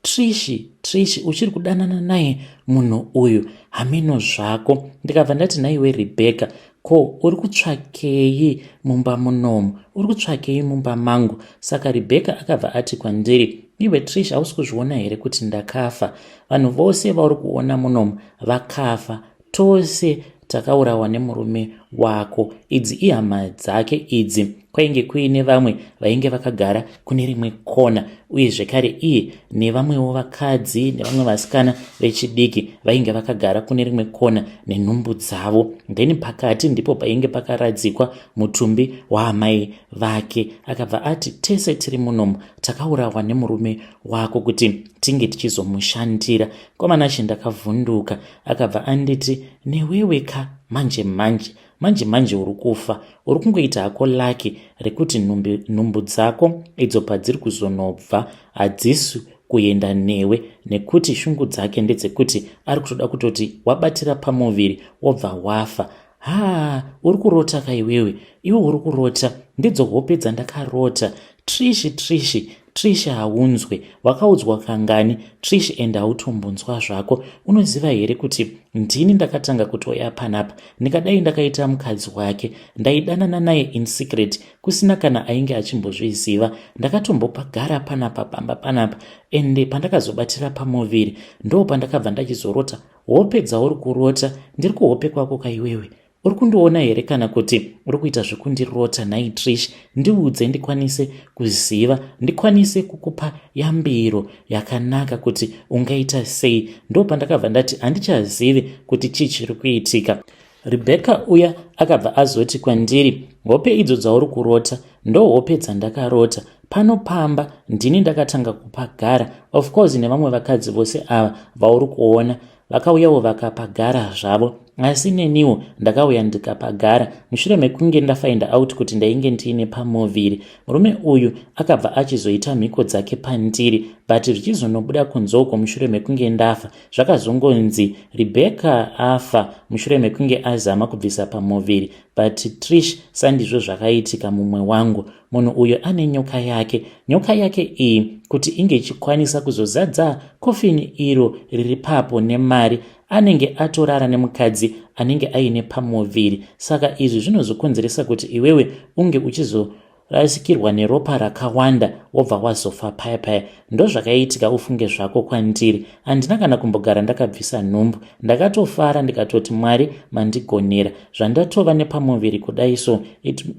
Trishi, uchiri kudanana naye munhu uyu, hamino zvako. Ndikabva ndati, naiwe Rebecca, ko uri kutsvakei mumba munomu? Uri kutsvakei mumba mangu? Saka Rebecca akabva ati kwandiri, iwe Trish, hausi kuzviona here kuti ndakafa? Vanhu vose vauri kuona munomu vakafa, tose takaurawa nemurume wako. Idzi ihama dzake idzi. Kwainge kuine vamwe vainge vakagara kune rimwe kona, uye zvekare iye nevamwewo vakadzi nevamwe vasikana vechidiki vainge vakagara kune rimwe kona nenhumbu dzavo. Then pakati ndipo painge pakaradzikwa mutumbi waamai vake. Akabva ati, tese tiri munomu takaurawa nemurume wako kuti tinge tichizomushandira. Komanachi ndakavhunduka. Akabva anditi, neweweka manje uri kufa. Uri kungoita hako laki rekuti nhumbu dzako idzo padziri kuzonobva hadzisi kuenda newe, nekuti shungu dzake ndedzekuti ari kutoda kutoti wabatira pamuviri wobva wafa. Uri kurota kaiwewe? Iwe uri kurota? Ndidzo hope dzandakarota. Trishi, haunzwe. Wakaudzwa kangani? Trishi, enda hautombunzwa zvako. Unoziva here kuti ndini ndakatanga kutoya panapa? Ndikadai ndakaita mukadzi wake, ndaidanana naye in secret, kusina kana ainge achimbozviziva. Ndakatombopagara panapa pamba panapa, ende pandakazobatira pamuviri ndo pandakabva ndachizorota. Hope dzauri kurota ndiri kuhope kwako kaiwewe? Uri kundiona here kana kuti uri kuita zvekundirota? Nhai Trish, ndiudze ndikwanise kuziva, ndikwanise kukupa yambiro yakanaka kuti ungaita sei. Ndo pandakabva ndati handichazivi kuti chii chiri kuitika. Rebecca uya akabva azoti kwandiri, hope idzo dzauri kurota ndo hope dzandakarota. Pano pamba ndini ndakatanga kupagara. Of course nevamwe vakadzi vose ava vauri kuona vakauyawo vakapagara zvavo, asi neniwo ndakauya ndikapagara mushure mekunge ndafind out kuti ndainge ndiine pamuviri. Murume uyu akabva achizoita mhiko dzake pandiri, but zvichizonobuda kunzoko mushure mekunge ndafa. Zvakazongonzi Rebecca afa mushure mekunge azama kubvisa pamuviri, but Trish sandizvo zvakaitika mumwe wangu. Munhu uyu ane nyoka yake iyi kuti inge ichikwanisa kuzozadza kofini iro riri papo nemari, anenge atorara nemukadzi anenge aine pamuviri. Saka izvi zvinozokonzeresa kuti iwewe unge uchizorasikirwa neropa rakawanda wobva wazofa paya. Ndo zvakaitika ufunge zvako kwandiri. Handina kana kumbogara ndakabvisa nhumbu, ndakatofara ndikatoti Mwari mandigonera. Zvandatova nepamuviri kudai so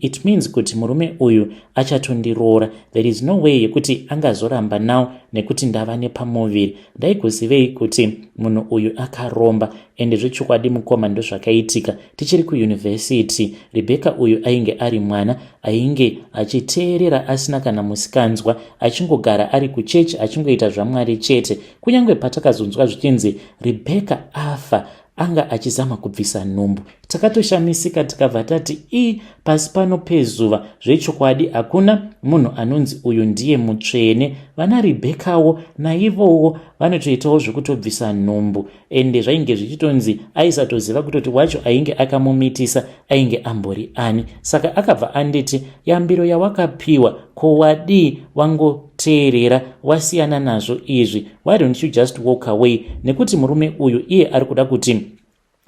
it means kuti murume uyu achatondiroora. There is no way yekuti angazoramba nawo nekuti ndava nepamuviri. Ndaigozivei kuti munhu uyu akaromba, ende zvechokwadi mukoma ndo zvakaitika. Tichiri kuyunivhesiti, Rebecca uyu ainge ari mwana ainge achiteerera asina kana musikanzwa, achingogara ari kuchechi achingoita zvaMwari chete. Kunyange patakazonzwa zvichinzi Rebecca afa, anga achizama kubvisa nhumbu, takatoshamisika tikabva tati pasi pano pezuva zvechokwadi hakuna munhu anonzi uyu ndiye mutsvene. Vana Rebeccawo naivowo vanotoitawo zvekutobvisa nhumbu, ende zvainge zvichitonzi aisatoziva kutoti wacho ainge akamumitisa ainge ambori ani. Saka akabva anditi, yambiro yawakapiwa ko wadii wangoteerera wasiyana nazvo izvi? Why don't you just walk away? Nekuti murume uyu iye ari kuda kuti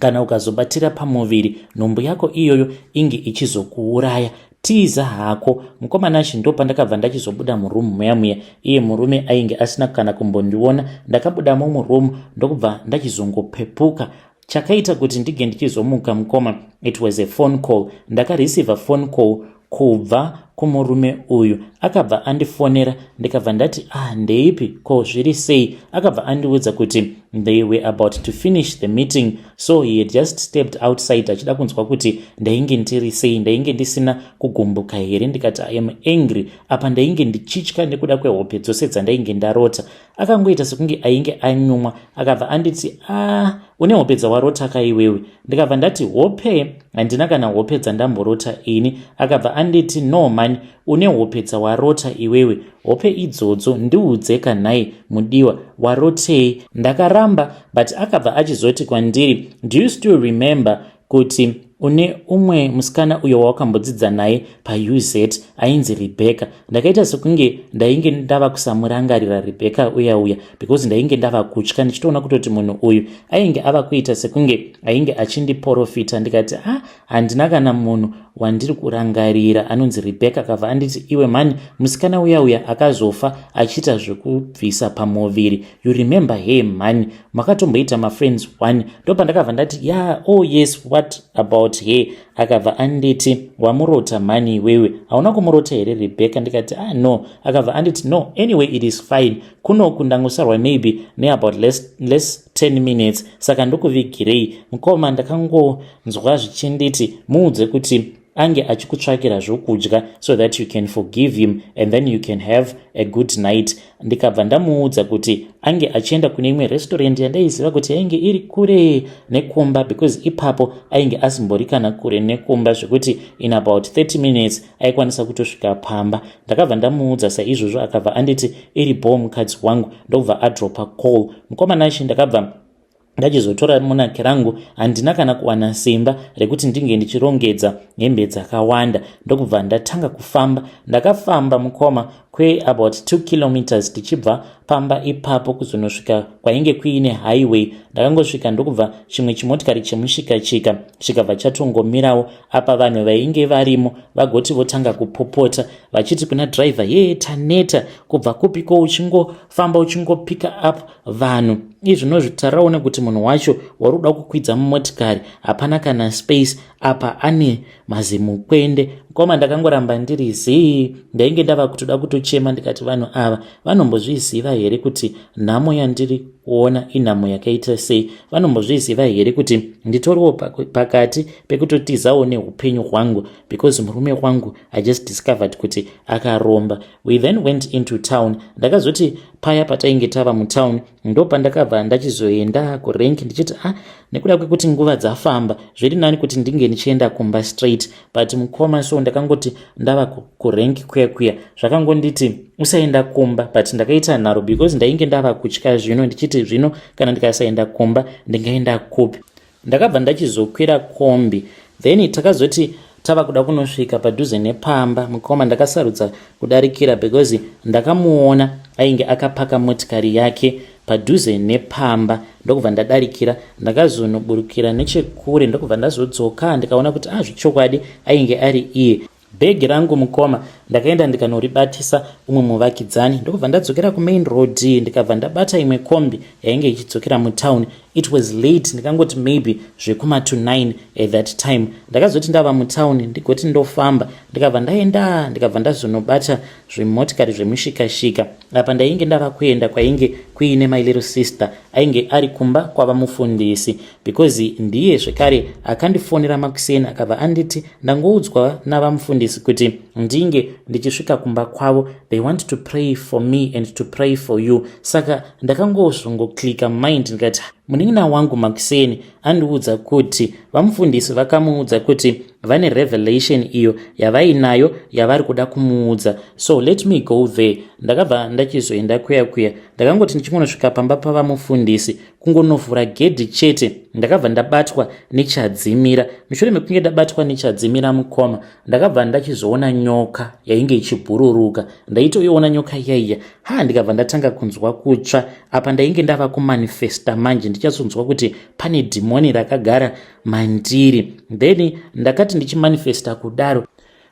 kana ukazobatira pamuviri nhumbu yako iyoyo inge ichizokuuraya. Tiza hako. Mukomana achi ndo pandakabva ndachizobuda murumu muya iye murume ainge asina kana kumbondiona. Ndakabudamo murumu ndokubva ndachizongopepuka. Chakaita kuti ndige ndichizomuka mukoma, it was a phone call. Ndakareceive a phone call kubva kumurume uyu. Akabva andifonera ndikabva ndati ndeipi ko zviri sei. Akabva andiudza kuti they were about to finish the meeting, so he had just stepped outside achida kunzwa kuti ndainge ndiri sei, ndainge ndisina kugumbuka here. Ndikati I am angry. Apa ndainge ndichitya nekuda kwehope dzose dzandainge ndarota. Akangoita sekunge ainge anyumwa. Akabva anditi une hope dzawarota kaiwewe. Ndikabva ndati hope handina kana hope dzandamborota ini. Akabva anditi no man, une hope dzawarota iwewe. Hope idzodzo ndiudze kanhai mudiwa, warotei? Ndakaramba, but akabva achizoti kwandiri, do you still remember kuti une umwe musikana uyo wawakambodzidza naye paUZ ainzi Rebecca? Ndakaita sekunge ndainge ndava kusamurangarira Rebecca uya because ndainge ndava kutya ndichitoona kutoti munhu uyu ainge ava kuita sekunge ainge achindiprofita. Ndikati handina kana munhu wandiri kurangarira anonzi Rebecca. Akabva anditi iwe mani, musikana uya akazofa achiita zvekubvisa pamuviri, you remember hey mani, makatomboita mafriends one. Ndo pandakabva ndati oh yes, what about her? Akabva anditi wamurota mani iwewe, hauna kumurota here Rebecca? Ndikati no. Akabva anditi no, anyway it is fine, kunoku ndangosarwa maybe about less 10 minutes, saka ndokuvigirei. Mukoma ndakangonzwa zvichinditi muudze kuti ange achikutsvakira zvokudya so that you can forgive him and then you can have a good night. Ndikabva ndamuudza kuti ange achienda kune imwe restaurant yandaiziva kuti ainge iri kure nekumba, because ipapo ainge asimbori kana kure nekumba zvekuti in about 30 minutes aikwanisa kutosvika pamba. Ndakabva ndamuudza saizvozvo. Akabva anditi iripo mukadzi wangu, ndobva adropa call. Mukomana achi ndakabva ndachizotora munake rangu, handina kana kuwana simba rekuti ndinge ndichirongedza hembe dzakawanda. Ndokubva ndatanga kufamba. Ndakafamba mukoma about 2 kilometers tichibva pamba ipapo kuzonosvika kwainge kuine highway. Ndakangosvika ndokubva chimwe chimotikari chemushikachika chikabva chatongomirawo. Apa vanhu vainge varimo vagoti votanga kupopota vachiti kuna driver, taneta, kubva kupiko uchingofamba uchingopika up vanhu. Izvinozvitaraone kuti munhu wacho waruda kukwidza mumotikari hapana kana space, apa ane mazimukwende. Koma ndakangoramba ndiri zii, ndainge ndava kutoda kutochema. Ndikati vanhu ava vanombozviziva here kuti nhamo yandiri kuona inhamo yakaita sei? Vanombozviziva here kuti nditoriwo pakati pekutotizawo neupenyu hwangu, because murume wangu I just discovered kuti akaromba. We then went into town. Ndakazoti paya patainge tava mutown ndo pandakabva ndachizoenda kurenki ndichiti nekuda kwekuti nguva dzafamba zviri nani kuti ndinge ndichienda kumba straight, but mukoma so ndakangoti ndava kurenki kuya zvakangonditi usaenda kumba, but ndakaita nharo because ndainge ndava kutya zvino ndichiti zvino kana ndikasaenda kumba ndingaenda kupi. Ndakabva ndachizokwira kombi, then takazoti tava kuda kunosvika padhuze nepamba. Mukoma ndakasarudza kudarikira because ndakamuona ainge akapaka motikari yake padhuze nepamba. Ndokubva ndadarikira, ndakazonoburukira nechekure. Ndokubva ndazodzoka ndikaona kuti zvichokwadi ainge ari iye. Bhegi rangu mukoma ndakaenda ndikanoribatisa umwe muvakidzani. Ndokubva ndadzokera kumain road ndikabva ndabata imwe kombi yainge ichidzokera mutown. It was late, ndikangoti maybe zvekuma to 9 at that time. Ndakazoti ndava mutown ndigoti ndofamba, ndikabva ndaenda ndikabva ndazonobata zvimotikari zvemushikashika. Apa ndainge ndava kuenda kwainge kuine my little sister ainge ari kumba kwava mufundisi, because ndiye zvekare akandifonera makuseni akabva anditi ndangoudzwa navamufundisi kuti ndinge ndichisvika kumba kwavo, they want to pray for me and to pray for you. Saka ndakangozongoklika mind ndikati munin'ina wangu makuseni andiudza kuti vamufundisi vakamuudza kuti vane revelation iyo yavainayo yavari kuda kumuudza, so let me go there. Ndakabva ndachizoenda kuya ndakangoti ndichingosvika pamba pavamufundisi kungonovhura gedhi chete ndakabva ndabatwa nechadzimira. Mushure mekunge ndabatwa nechadzimira mukoma ndakabva ndachizoona nyoka yainge ichibhururuka. Ndaitoiona nyoka yaiya ndikabva ndatanga kunzwa kutsva. Apa ndainge ndava kumanifesta manje ndichazonzwa kuti pane dhimoni rakagara mandiri. Then ndakati ndichimanifesta kudaro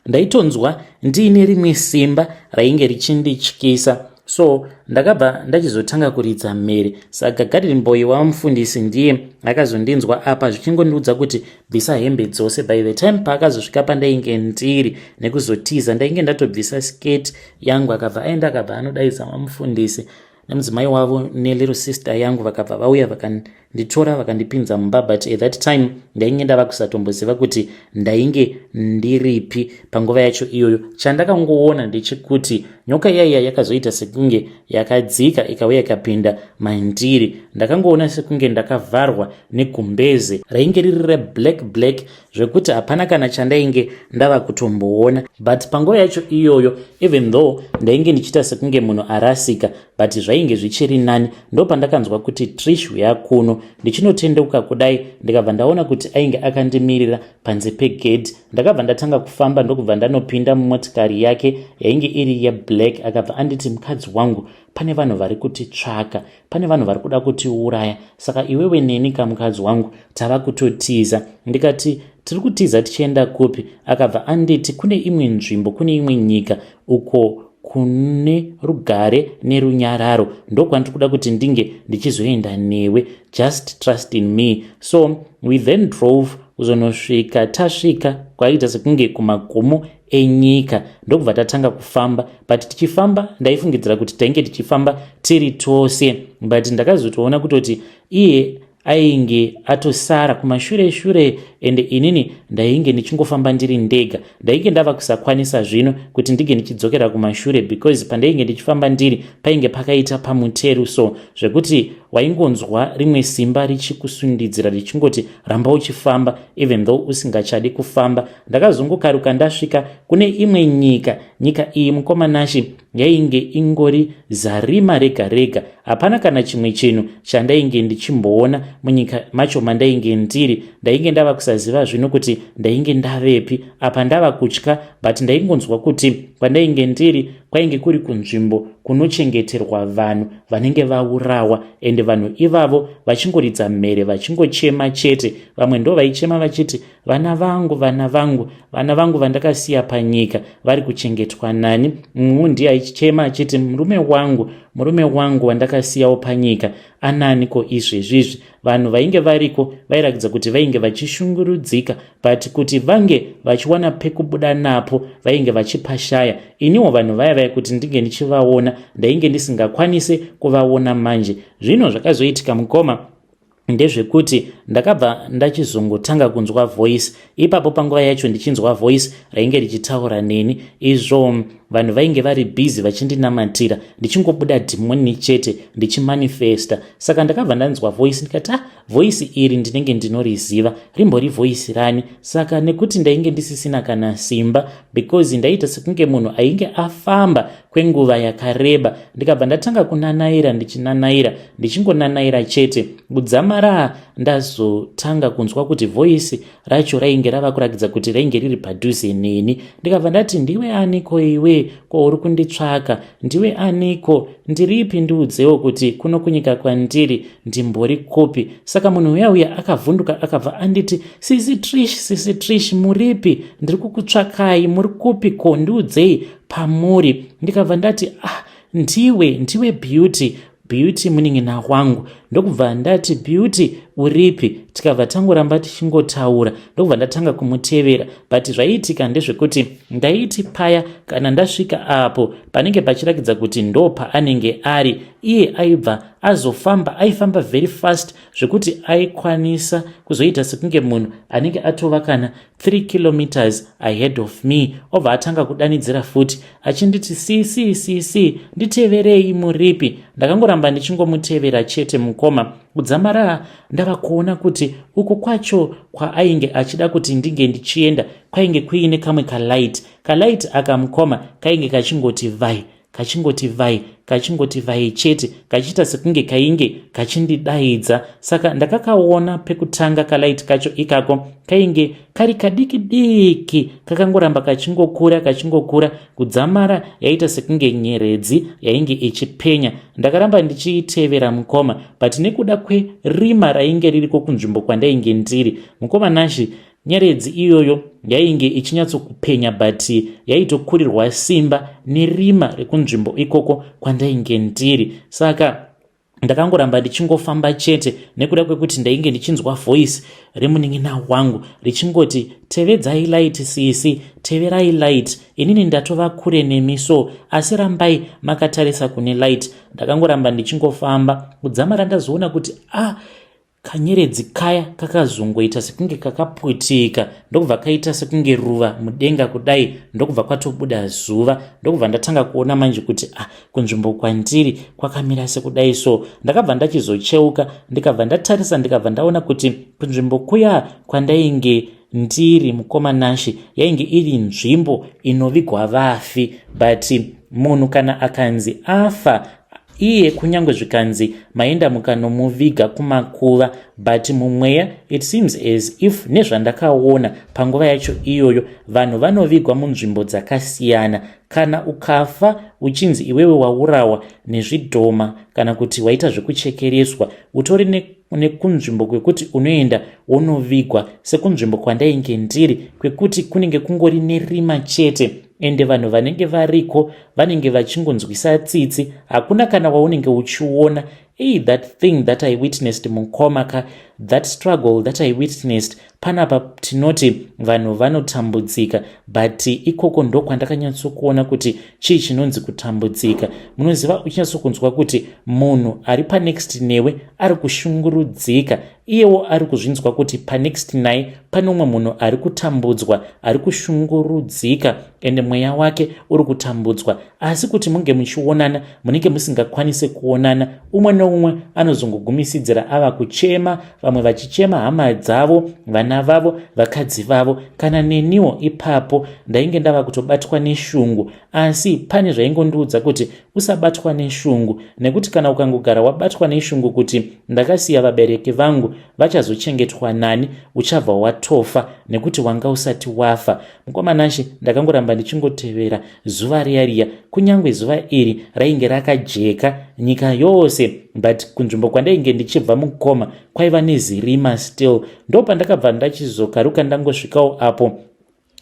ndaitonzwa ndiine rimwe simba rainge richindityisa. So ndakabva ndachizotanga kuridza mhere. Saka Garden Boy wamufundisi ndiye akazondinzwa apa zvichingondiudza kuti bvisa hembe dzose. By the time paakazosvika pandainge ndiri nekuzotiza, ndainge ndatobvisa skate yangu. Akabva aenda akabva anodaidza wamufundisi nemudzimai wavo nelittle sister yangu, vakabva vauya vakanditora vakandipinza mumba. But at that time ndainge ndava kusatomboziva kuti ndainge ndiripi panguva yacho iyoyo. Chandakangoona ndechekuti nyoka iyaiya yakazoita sekunge yakadzika ikauya ikapinda mandiri. Ndakangoona sekunge ndakavharwa negumbeze rainge riri reblack zvekuti hapana kana chandainge ndava kutomboona. But panguva yacho iyoyo, even though ndainge ndichiita sekunge munhu arasika, but zvainge zvichiri nani. Ndo pandakanzwa kuti Trish yakuno. Ndichinotendeuka kudai ndikabva ndaona kuti ainge akandimirira panze pegedhi. Ndakabva ndatanga kufamba ndokubva ndanopinda mumotikari yake yainge iri yeblack. Akabva anditi, mukadzi wangu, pane vanhu vari kutitsvaka, pane vanhu vari kuda kutiuraya, saka iwewe neni kamukadzi wangu tava kutotiza. Ndikati, tiri kutiza tichienda kupi? Akabva anditi, kune imwe nzvimbo, kune imwe nyika uko kune rugare nerunyararo, ndokwandiri kuda kuti ndinge ndichizoenda newe, just trust in me. So we then drove kuzonosvika. Tasvika kwaita sekunge kumagomo enyika, ndokubva tatanga kufamba. But tichifamba ndaifungidzira kuti tainge tichifamba tiri tose, but ndakazotoona kutoti iye ainge atosara kumashure ende inini ndainge ndichingofamba ndiri ndega. Ndainge ndava kusakwanisa zvino kuti ndige ndichidzokera kumashure because pandainge ndichifamba ndiri painge pakaita pamuteru. So zvekuti waingonzwa rimwe simba richikusundidzira richingoti ramba uchifamba even though usingachadi kufamba. Ndakazongokaruka ndasvika kune imwe nyika. Nyika iyi mukomanashi yainge ingori zarima rega. Hapana kana chimwe chinhu chandainge ndichimboona munyika macho mandainge ndiri. Ndainge ndava kusaziva zvino kuti ndainge ndavepi. Apa ndava kutya, but ndaingonzwa kuti kwandainge ndiri kwainge kuri kunzvimbo kunochengeterwa vanhu vanenge vaurawa, ende vanhu ivavo vachingoridza mhere vachingochema chete. Vamwe ndo vaichema vachiti, vana vangu vandakasiya panyika vari kuchengetwa nani. Mumwe ndiye aichema achiti, murume wangu wandakasiyawo panyika ananiko izvezvizvi. Vanhu vainge variko vairatidza kuti vainge vachishungurudzika, but kuti vange vachiwana pekubuda napo vainge vachipashaya. Iniwo vanhu vaya kuti ndinge ndichivaona ndainge ndisingakwanise kuvaona manje. Zvino zvakazoitika mukoma ndezvekuti ndakabva ndachizongotanga kunzwa voice. Ipapo panguva yacho ndichinzwa voice rainge richitaura neni. Izvo vanhu vainge vari busy vachindinamatira, ndichingobuda dhimoni chete ndichimanifesta. Saka ndakabva ndanzwa voice ndikati, voice iri ndinenge ndinoriziva, rimbori voice rani? Saka nekuti ndainge ndisisina kana simba because ndaita sekunge munhu ainge afamba kwenguva yakareba, ndikabva ndatanga kunanaira ndichingonanaira chete. Kudzamara ndazotanga kunzwa kuti voice racho rainge rava kurakidza kuti rainge riri padhuze neni. Ndikabva ndati, ndiwe aniko iwe ko uri kunditsvaka? Ndiwe aniko? Ndiripi? Ndiudzewo kuti kuno kunyika kwandiri ndimbori kupi? Saka munhu uya akavhunduka akabva anditi, sisi Trish muripi? Ndiri kukutsvakai, muri kupi ko? Ndiudzei pamuri. Ndikabva ndati, ndiwe Beauty munin'ina wangu. Ndokubva ndati, Beauty uripi? Tikabva tangoramba tichingotaura, ndokubva ndatanga kumutevera. But zvaiitika ndezvekuti ndaiti paya kana ndasvika apo panenge pachirakidza kuti ndo paanenge ari, iye aifamba very fast zvekuti aikwanisa kuzoita sekunge munhu anenge atova kana 3 kilometers ahead of me. Obva atanga kudanidzira futi achinditi, si nditeverei muripi? Ndakangoramba ndichingomutevera chete mukoma. Kudzamara ndava kuona kuti uko kwacho kwaainge achida kuti ndinge ndichienda kwainge kuine kamwe kalight akamukoma kainge kachingoti vai kachingoti vai chete, kachiita sekunge kainge kachindidaidza. Saka ndakakaona pekutanga kalight kacho ikako kainge kari kadiki diki, kakangoramba kachingokura kudzamara yaita sekunge nyeredzi yainge ichipenya. Ndakaramba ndichiitevera mukoma, but nekuda kwerima rainge ririko kunzvimbo kwandainge ndiri, mukoma Nashi, nyeredzi iyoyo yainge ichinyatsokupenya, but yaitokurirwa simba nerima rekunzvimbo ikoko kwandainge ndiri. Saka ndakangoramba ndichingofamba chete nekuda kwekuti ndainge ndichinzwa voice remunin'ina wangu richingoti, tevedzai light sisi, teverai light, inini ndatova kure nemiso, asi rambai makatarisa kune light. Ndakangoramba ndichingofamba kudzamara ndazoona kuti kanyeredzi kaya kakazongoita sekunge kakapwetika, ndokubva kaita sekunge ruva mudenga kudai, ndokubva kwatobuda zuva. Ndokubva ndatanga kuona manje kuti kunzvimbo kwandiri kwakamira sekudai. So ndakabva ndachizocheuka, ndikabva ndatarisa, ndikabva ndaona kuti kunzvimbo kuya kwandainge ndiri, mukoma Nashi, yainge iri nzvimbo inovigwa vafi. But munhu kana akanzi afa, iye kunyange zvikanzi maenda mukanomuviga kumakuva, but mumweya it seems as if nezvandakaona panguva yacho iyoyo vanhu vanovigwa munzvimbo dzakasiyana. Kana ukafa uchinzi iwewe waurawa nezvidhoma kana kuti waita zvekuchekereswa, utori nekunzvimbo kwekuti unoenda wonovigwa, sekunzvimbo kwandainge ndiri kwekuti kunenge kungori nerima chete, ende vanhu vanenge variko vanenge vachingonzwisa tsitsi. Hakuna kana waunenge uchiona that thing that I witnessed mukomaka, that struggle that I witnessed. Panapa tinoti vanhu vanotambudzika, but ikoko ndo kwandakanyatsokuona kuti chii chinonzi kutambudzika. Munoziva uchinatsokunzwa kuti munhu ari panext newe ari kushungurudzika, iyewo ari kuzvinzwa kuti panext naye pane umwe munhu ari kutambudzwa, ari kushungurudzika, ende mweya wake uri kutambudzwa. Asi kuti munge muchionana, munenge musingakwanise kuonana. Umwe neumwe anozongogumisidzira ava kuchema, vamwe vachichema hama dzavo, vana vavo, vakadzi vavo, kana neniwo ipapo ndainge ndava kutobatwa neshungu. Asi pane zvaingondiudza kuti usabatwa neshungu, nekuti kana ukangogara wabatwa neshungu kuti ndakasiya vabereki vangu vachazochengetwa nani, uchabva watofa nekuti wanga usati wafa. Mukoma Nashi, ndakangoramba ndichingotevera zuva riya, kunyange zuva iri rainge rakajeka nyika yose, but kunzvimbo kwandainge ndichibva mukoma kwaiva nezirima still. Ndo pandakabva ndachizokaruka ndangosvikawo apo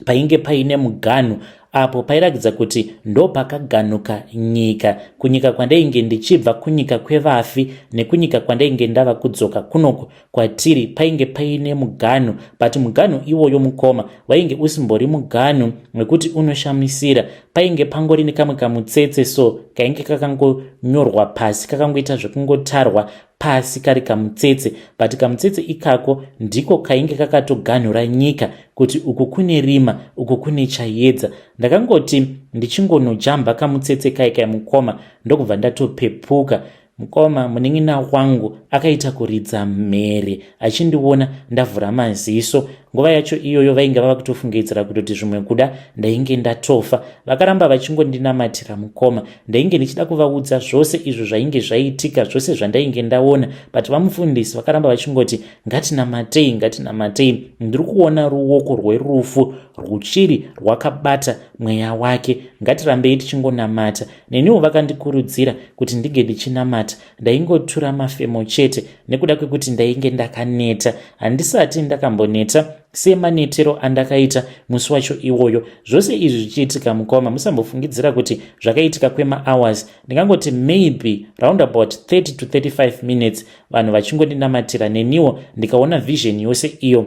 painge paine muganhu, apo pairatidza kuti ndo pakaganuka nyika. Kunyika kwandainge ndichibva, kunyika kwevafi nekunyika kwandainge ndava kudzoka kunoko kwatiri, painge paine muganhu. But muganhu iwoyo mukoma wainge usimbori muganhu wekuti unoshamisira, painge pangori nekamwe kamutsetse, so kainge kakangonyorwa pasi, kakangoita zvekungotarwa pasi kari kamutsetse, but kamutsetse ikako ndiko kainge kakatoganhura nyika kuti uku kune rima, uku kune chaedza. Ndakangoti ndichingonojamba kamutsetse kaikai mukoma, ndokubva ndatopepuka. Mukoma munin'ina wangu akaita kuridza mhere achindiona ndavhura maziso. Nguva yacho iyoyo vainge vava kutofungidzira kutoti zvimwe kuda ndainge ndatofa. Vakaramba vachingondinamatira mukoma, ndainge ndichida kuvaudza zvose izvo zvainge zvaitika, zvose zvandainge ndaona, but vamufundisi vakaramba vachingoti ngatinamatei. Ndiri kuona ruoko rwerufu ruchiri rwakabata mweya wake, ngatirambei tichingonamata. Neniwo vakandikurudzira kuti ndige ndichinamata. Ndaingotura mafemo chete nekuda kwekuti ndainge ndakaneta. Handisati ndakamboneta semanetero andakaita musi wacho iwoyo. Zvose izvi zvichiitika mukoma, musambofungidzira kuti zvakaitika kwema-hours. Ndingangoti maybe round about 30 to 35 minutes vanhu vachingondinamatira, neniwo ndikaona vision yose iyo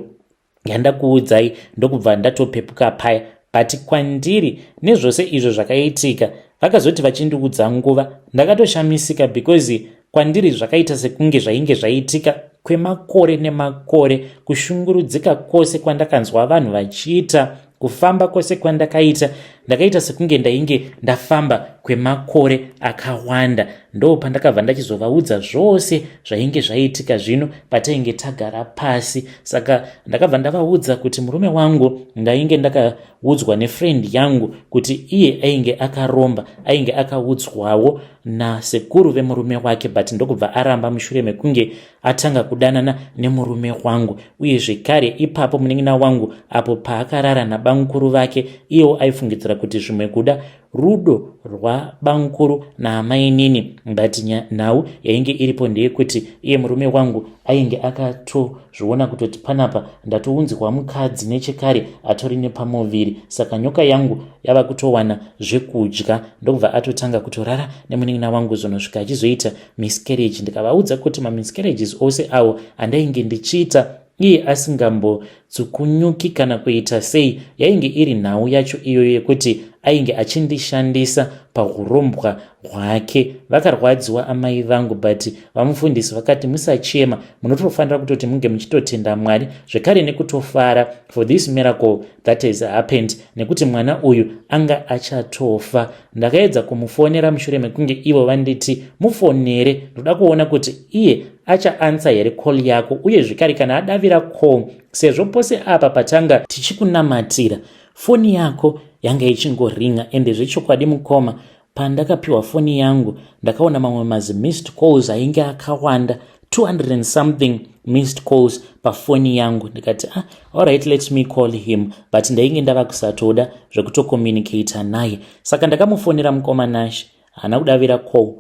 yandakuudzai, ndokubva ndatopepuka paya. But kwandiri nezvose izvo zvakaitika, vakazoti vachindiudza nguva, ndakatoshamisika, because kwandiri zvakaita sekunge zvainge zvaitika kwemakore nemakore. Kushungurudzika kwose kwandakanzwa vanhu vachiita, kufamba kwose kwandakaita, ndakaita sekunge ndainge ndafamba kwemakore akawanda. Ndo pandakabva ndachizovaudza zvose zvainge zvaitika zvino patainge tagara pasi. Saka ndakabva ndavaudza kuti murume wangu ndainge ndakaudzwa nefriend yangu kuti iye ainge akaromba, ainge akaudzwawo nasekuru vemurume wake, but ndokubva aramba mushure mekunge atanga kudanana nemurume wangu. Uye zvekare ipapo munin'ina wangu apo paakarara nabamukuru vake, iwo aifungidzira kuti zvimwe kuda rudo rwabamukuru naamai nini, but nhau yainge iripo ndeyekuti iye murume wangu ainge akatozviona kutoti panapa ndatounzwa mukadzi nechekare atori nepamuviri, saka nyoka yangu yava kutowana zvekudya. Ndokubva atotanga kutorara nemunin'ina wangu zvonosvika achizoita miscarriage. Ndikavaudza kuti mamiscarriages ose awo andainge ndichiita iye asingambotsukunyuki kana kuita sei, yainge iri nhau yacho iyoyo yekuti ainge achindishandisa paurombwa hwake. Vakarwadziwa amai vangu, but vamufundisi vakati musachema, munotofanira kutoti munge muchitotenda Mwari zvekare nekutofara for this miracle that has happened, nekuti mwana uyu anga achatofa. Ndakaedza kumufonera mushure mekunge ivo vanditi mufonere, ndoda kuona kuti iye achaansa here call yako, uye zvekare kana adavira call, sezvo pose apa patanga tichikunamatira foni yako yanga ichingoringa. Ende zvechokwadi mukoma, pandakapiwa foni yangu ndakaona mamwe mazi missed calls ainge akawanda 200 and something missed calls pafoni yangu. Ndikati alright, let me call him, but ndainge ndava kusatoda zvekutokommunicata naye. Saka ndakamufonera mukoma Nashi, hana kudavira call.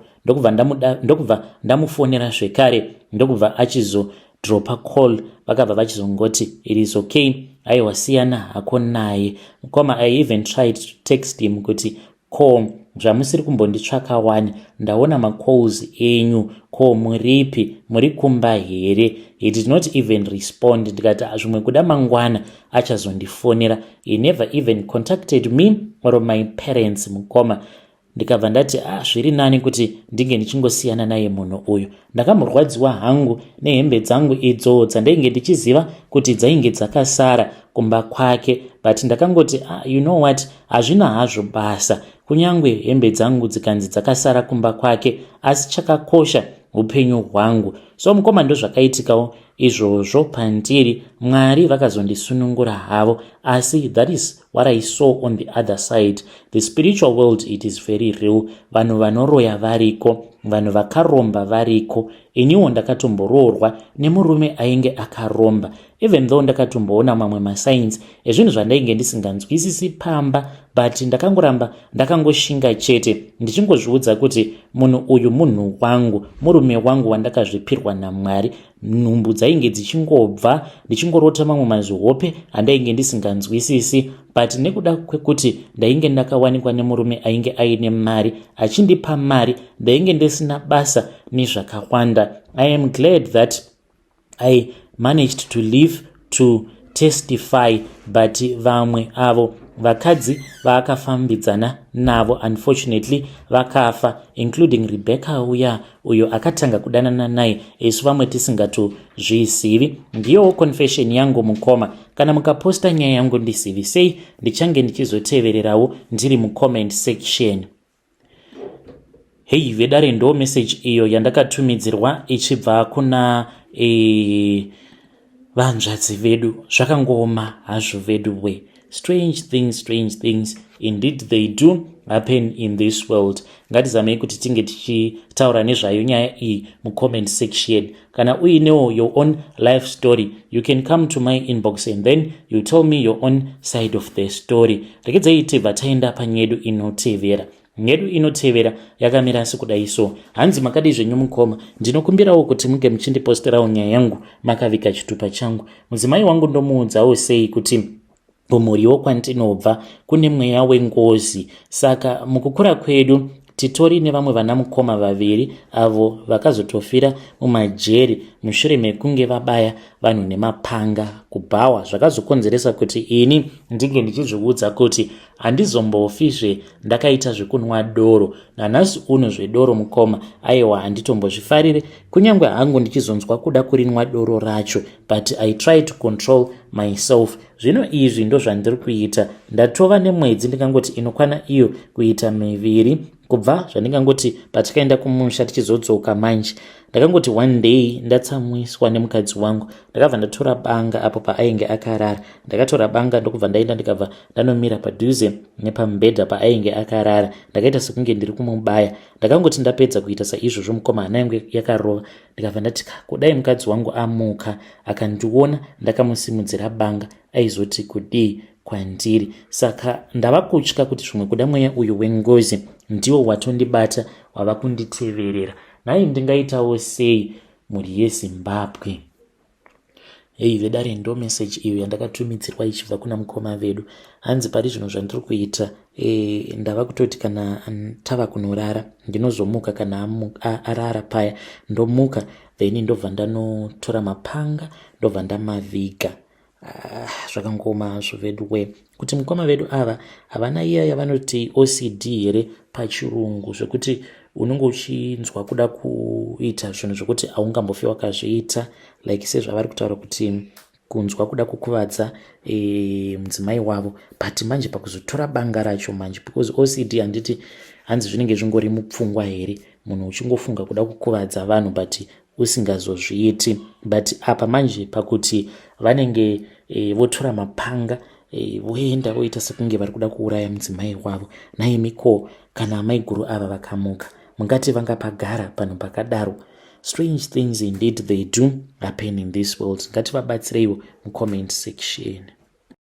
Ndokubva ndamufonera zvekare, ndokubva achizodropa call. Vakabva vachizongoti it is okay, aiwa siyana hako naye. Mukoma, I even tried to text him kuti ko zvamusiri kumbonditsvaka wani, ndaona macalls enyu, ko muripi, muri kumba here? He did not even respond. Ndikati zvimwe kuda mangwana achazondifonera. He never even contacted me or my parents. Mukoma, ndikabva ndati zviri nani kuti ndinge ndichingosiyana naye munhu uyu. Ndakamurwadziwa hangu nehembe dzangu idzo dzandainge ndichiziva kuti dzainge dzakasara kumba kwake, but ndakangoti you know what, hazvina hazvo basa kunyangwe hembe dzangu dzikanzi dzakasara kumba kwake, asi chakakosha upenyu hwangu. So mukoma, ndo zvakaitikawo izvozvo pandiri. Mwari vakazondisunungura havo, asi that is what I saw on the other side. The spiritual world, it is very real. Vanhu vanoroya variko, vanhu vakaromba variko. Iniwo ndakatomboroorwa nemurume ainge akaromba, even though ndakatomboona mamwe masigns ezvinhu zvandainge ndisinganzwisisi pamba, but ndakangoramba ndakangoshinga chete ndichingozviudza kuti munhu uyu munhu wangu, murume wangu wandakazvipirwa naMwari. Nhumbu dzainge dzichingobva, ndichingorota mamwe mazvihope andainge ndisinganzwisisi, but nekuda kwekuti ndainge ndakawanikwa nemurume ainge aine mari, achindipa mari, ndainge ndisina basa nezvakawanda. I am glad that I managed to live to testify, but vamwe avo vakadzi vaakafambidzana navo unfortunately vakafa, including Rebecca uyo akatanga kudanana naye isu vamwe tisingatozvizivi. Ndiyowo confession yangu mukoma. Kana mukaposta nyaya yangu ndizivisei, ndichange ndichizotevererawo ndiri mucomment section. Hei vedare, ndo message iyo yandakatumidzirwa ichibva kuna vanzvadzi vedu. Zvakangoma hazvo vedu we. Strange things indeed they do happen in this world. Ngatizamei kuti tinge tichitaura nezvayo nyaya iyi mucomment section. Kana uinewo your own life story, you can come to my inbox and then you tell me your own side of the story. Rekedzai tibva taenda panyedu inotevera. Nyedu inotevera yakamira sekudai so. Hanzi makadi zvenyu mukoma, ndinokumbirawo kuti munge muchindiposterawo nyaya yangu makavika chitupa changu. Mudzimai wangu ndomuudzawo sei kuti kumuriwo kwandinobva kune mweya wengozi. Saka mukukura kwedu titori nevamwe vana mukoma vaviri avo vakazotofira mumajeri mushure mekunge vabaya vanhu nemapanga kubhawa, zvakazokonzeresa kuti ini ndinge ndichizviudza kuti handizombofizve ndakaita zvekunwa doro. Nanhasi uno zvedoro mukoma, aiwa handitombozvifarire kunyange hangu ndichizonzwa kuda kurinwa doro racho, but I try to control myself. Zvino izvi ndo zvandiri kuita. Ndatova nemwedzi ndingangoti inokwana iyo kuita miviri kubva zvandingangoti patikaenda kumusha tichizodzoka manje. Ndakangoti one day ndatsamwiswa nemukadzi wangu, ndakabva ndatora banga apo paainge akarara. Ndakatora banga ndokubva ndaenda ndikabva ndanomira padhuze nepamubhedha paainge akarara. Ndakaita sekunge ndiri kumubaya. Ndakangoti ndapedza kuita saizvozvo mukoma hana yangu yakarova, ndikabva ndati kudai mukadzi wangu amuka akandiona ndakamusimudzira banga aizoti kudii kwandiri. Saka ndava kutya kuti zvimwe kuda mweya uyu wengozi ndiwo watondibata wava kunditeverera. Nhai ndingaitawo sei mhuri yeZimbabwe? Hei vedare ndo message iyo yandakatumidzirwa ichibva kuna mukoma vedu. Hanzi pari zvino zvandiri kuita ndava kutoti kana tava kunorara ndinozomuka, kana arara paya ndomuka, then ndobva ndanotora mapanga ndobva ndamaviga. Zvakangoma zvovedu we kuti mukoma vedu ava havana iya yavanoti OCD here pachirungu, zvekuti unenge uchinzwa kuda kuita zvinhu zvokuti haungambofi wakazviita, like sezvavari kutaura kuti kunzwa kuda kukuvadza mudzimai wavo, but manje pakuzotora banga racho manje, because OCD handiti hanzi zvinenge zvingori mupfungwa here, munhu uchingofunga kuda kukuvadza vanhu but usingazozviiti. But apa manje pakuti vanenge votora mapanga voenda voita sekunge vari kuda kuuraya mudzimai wavo. Naimiko kana amai guru ava vakamuka, mungati vangapagara panhu pakadaro? Strange things indeed they do happen in this world. Ngativabatsireiwo mucomment section.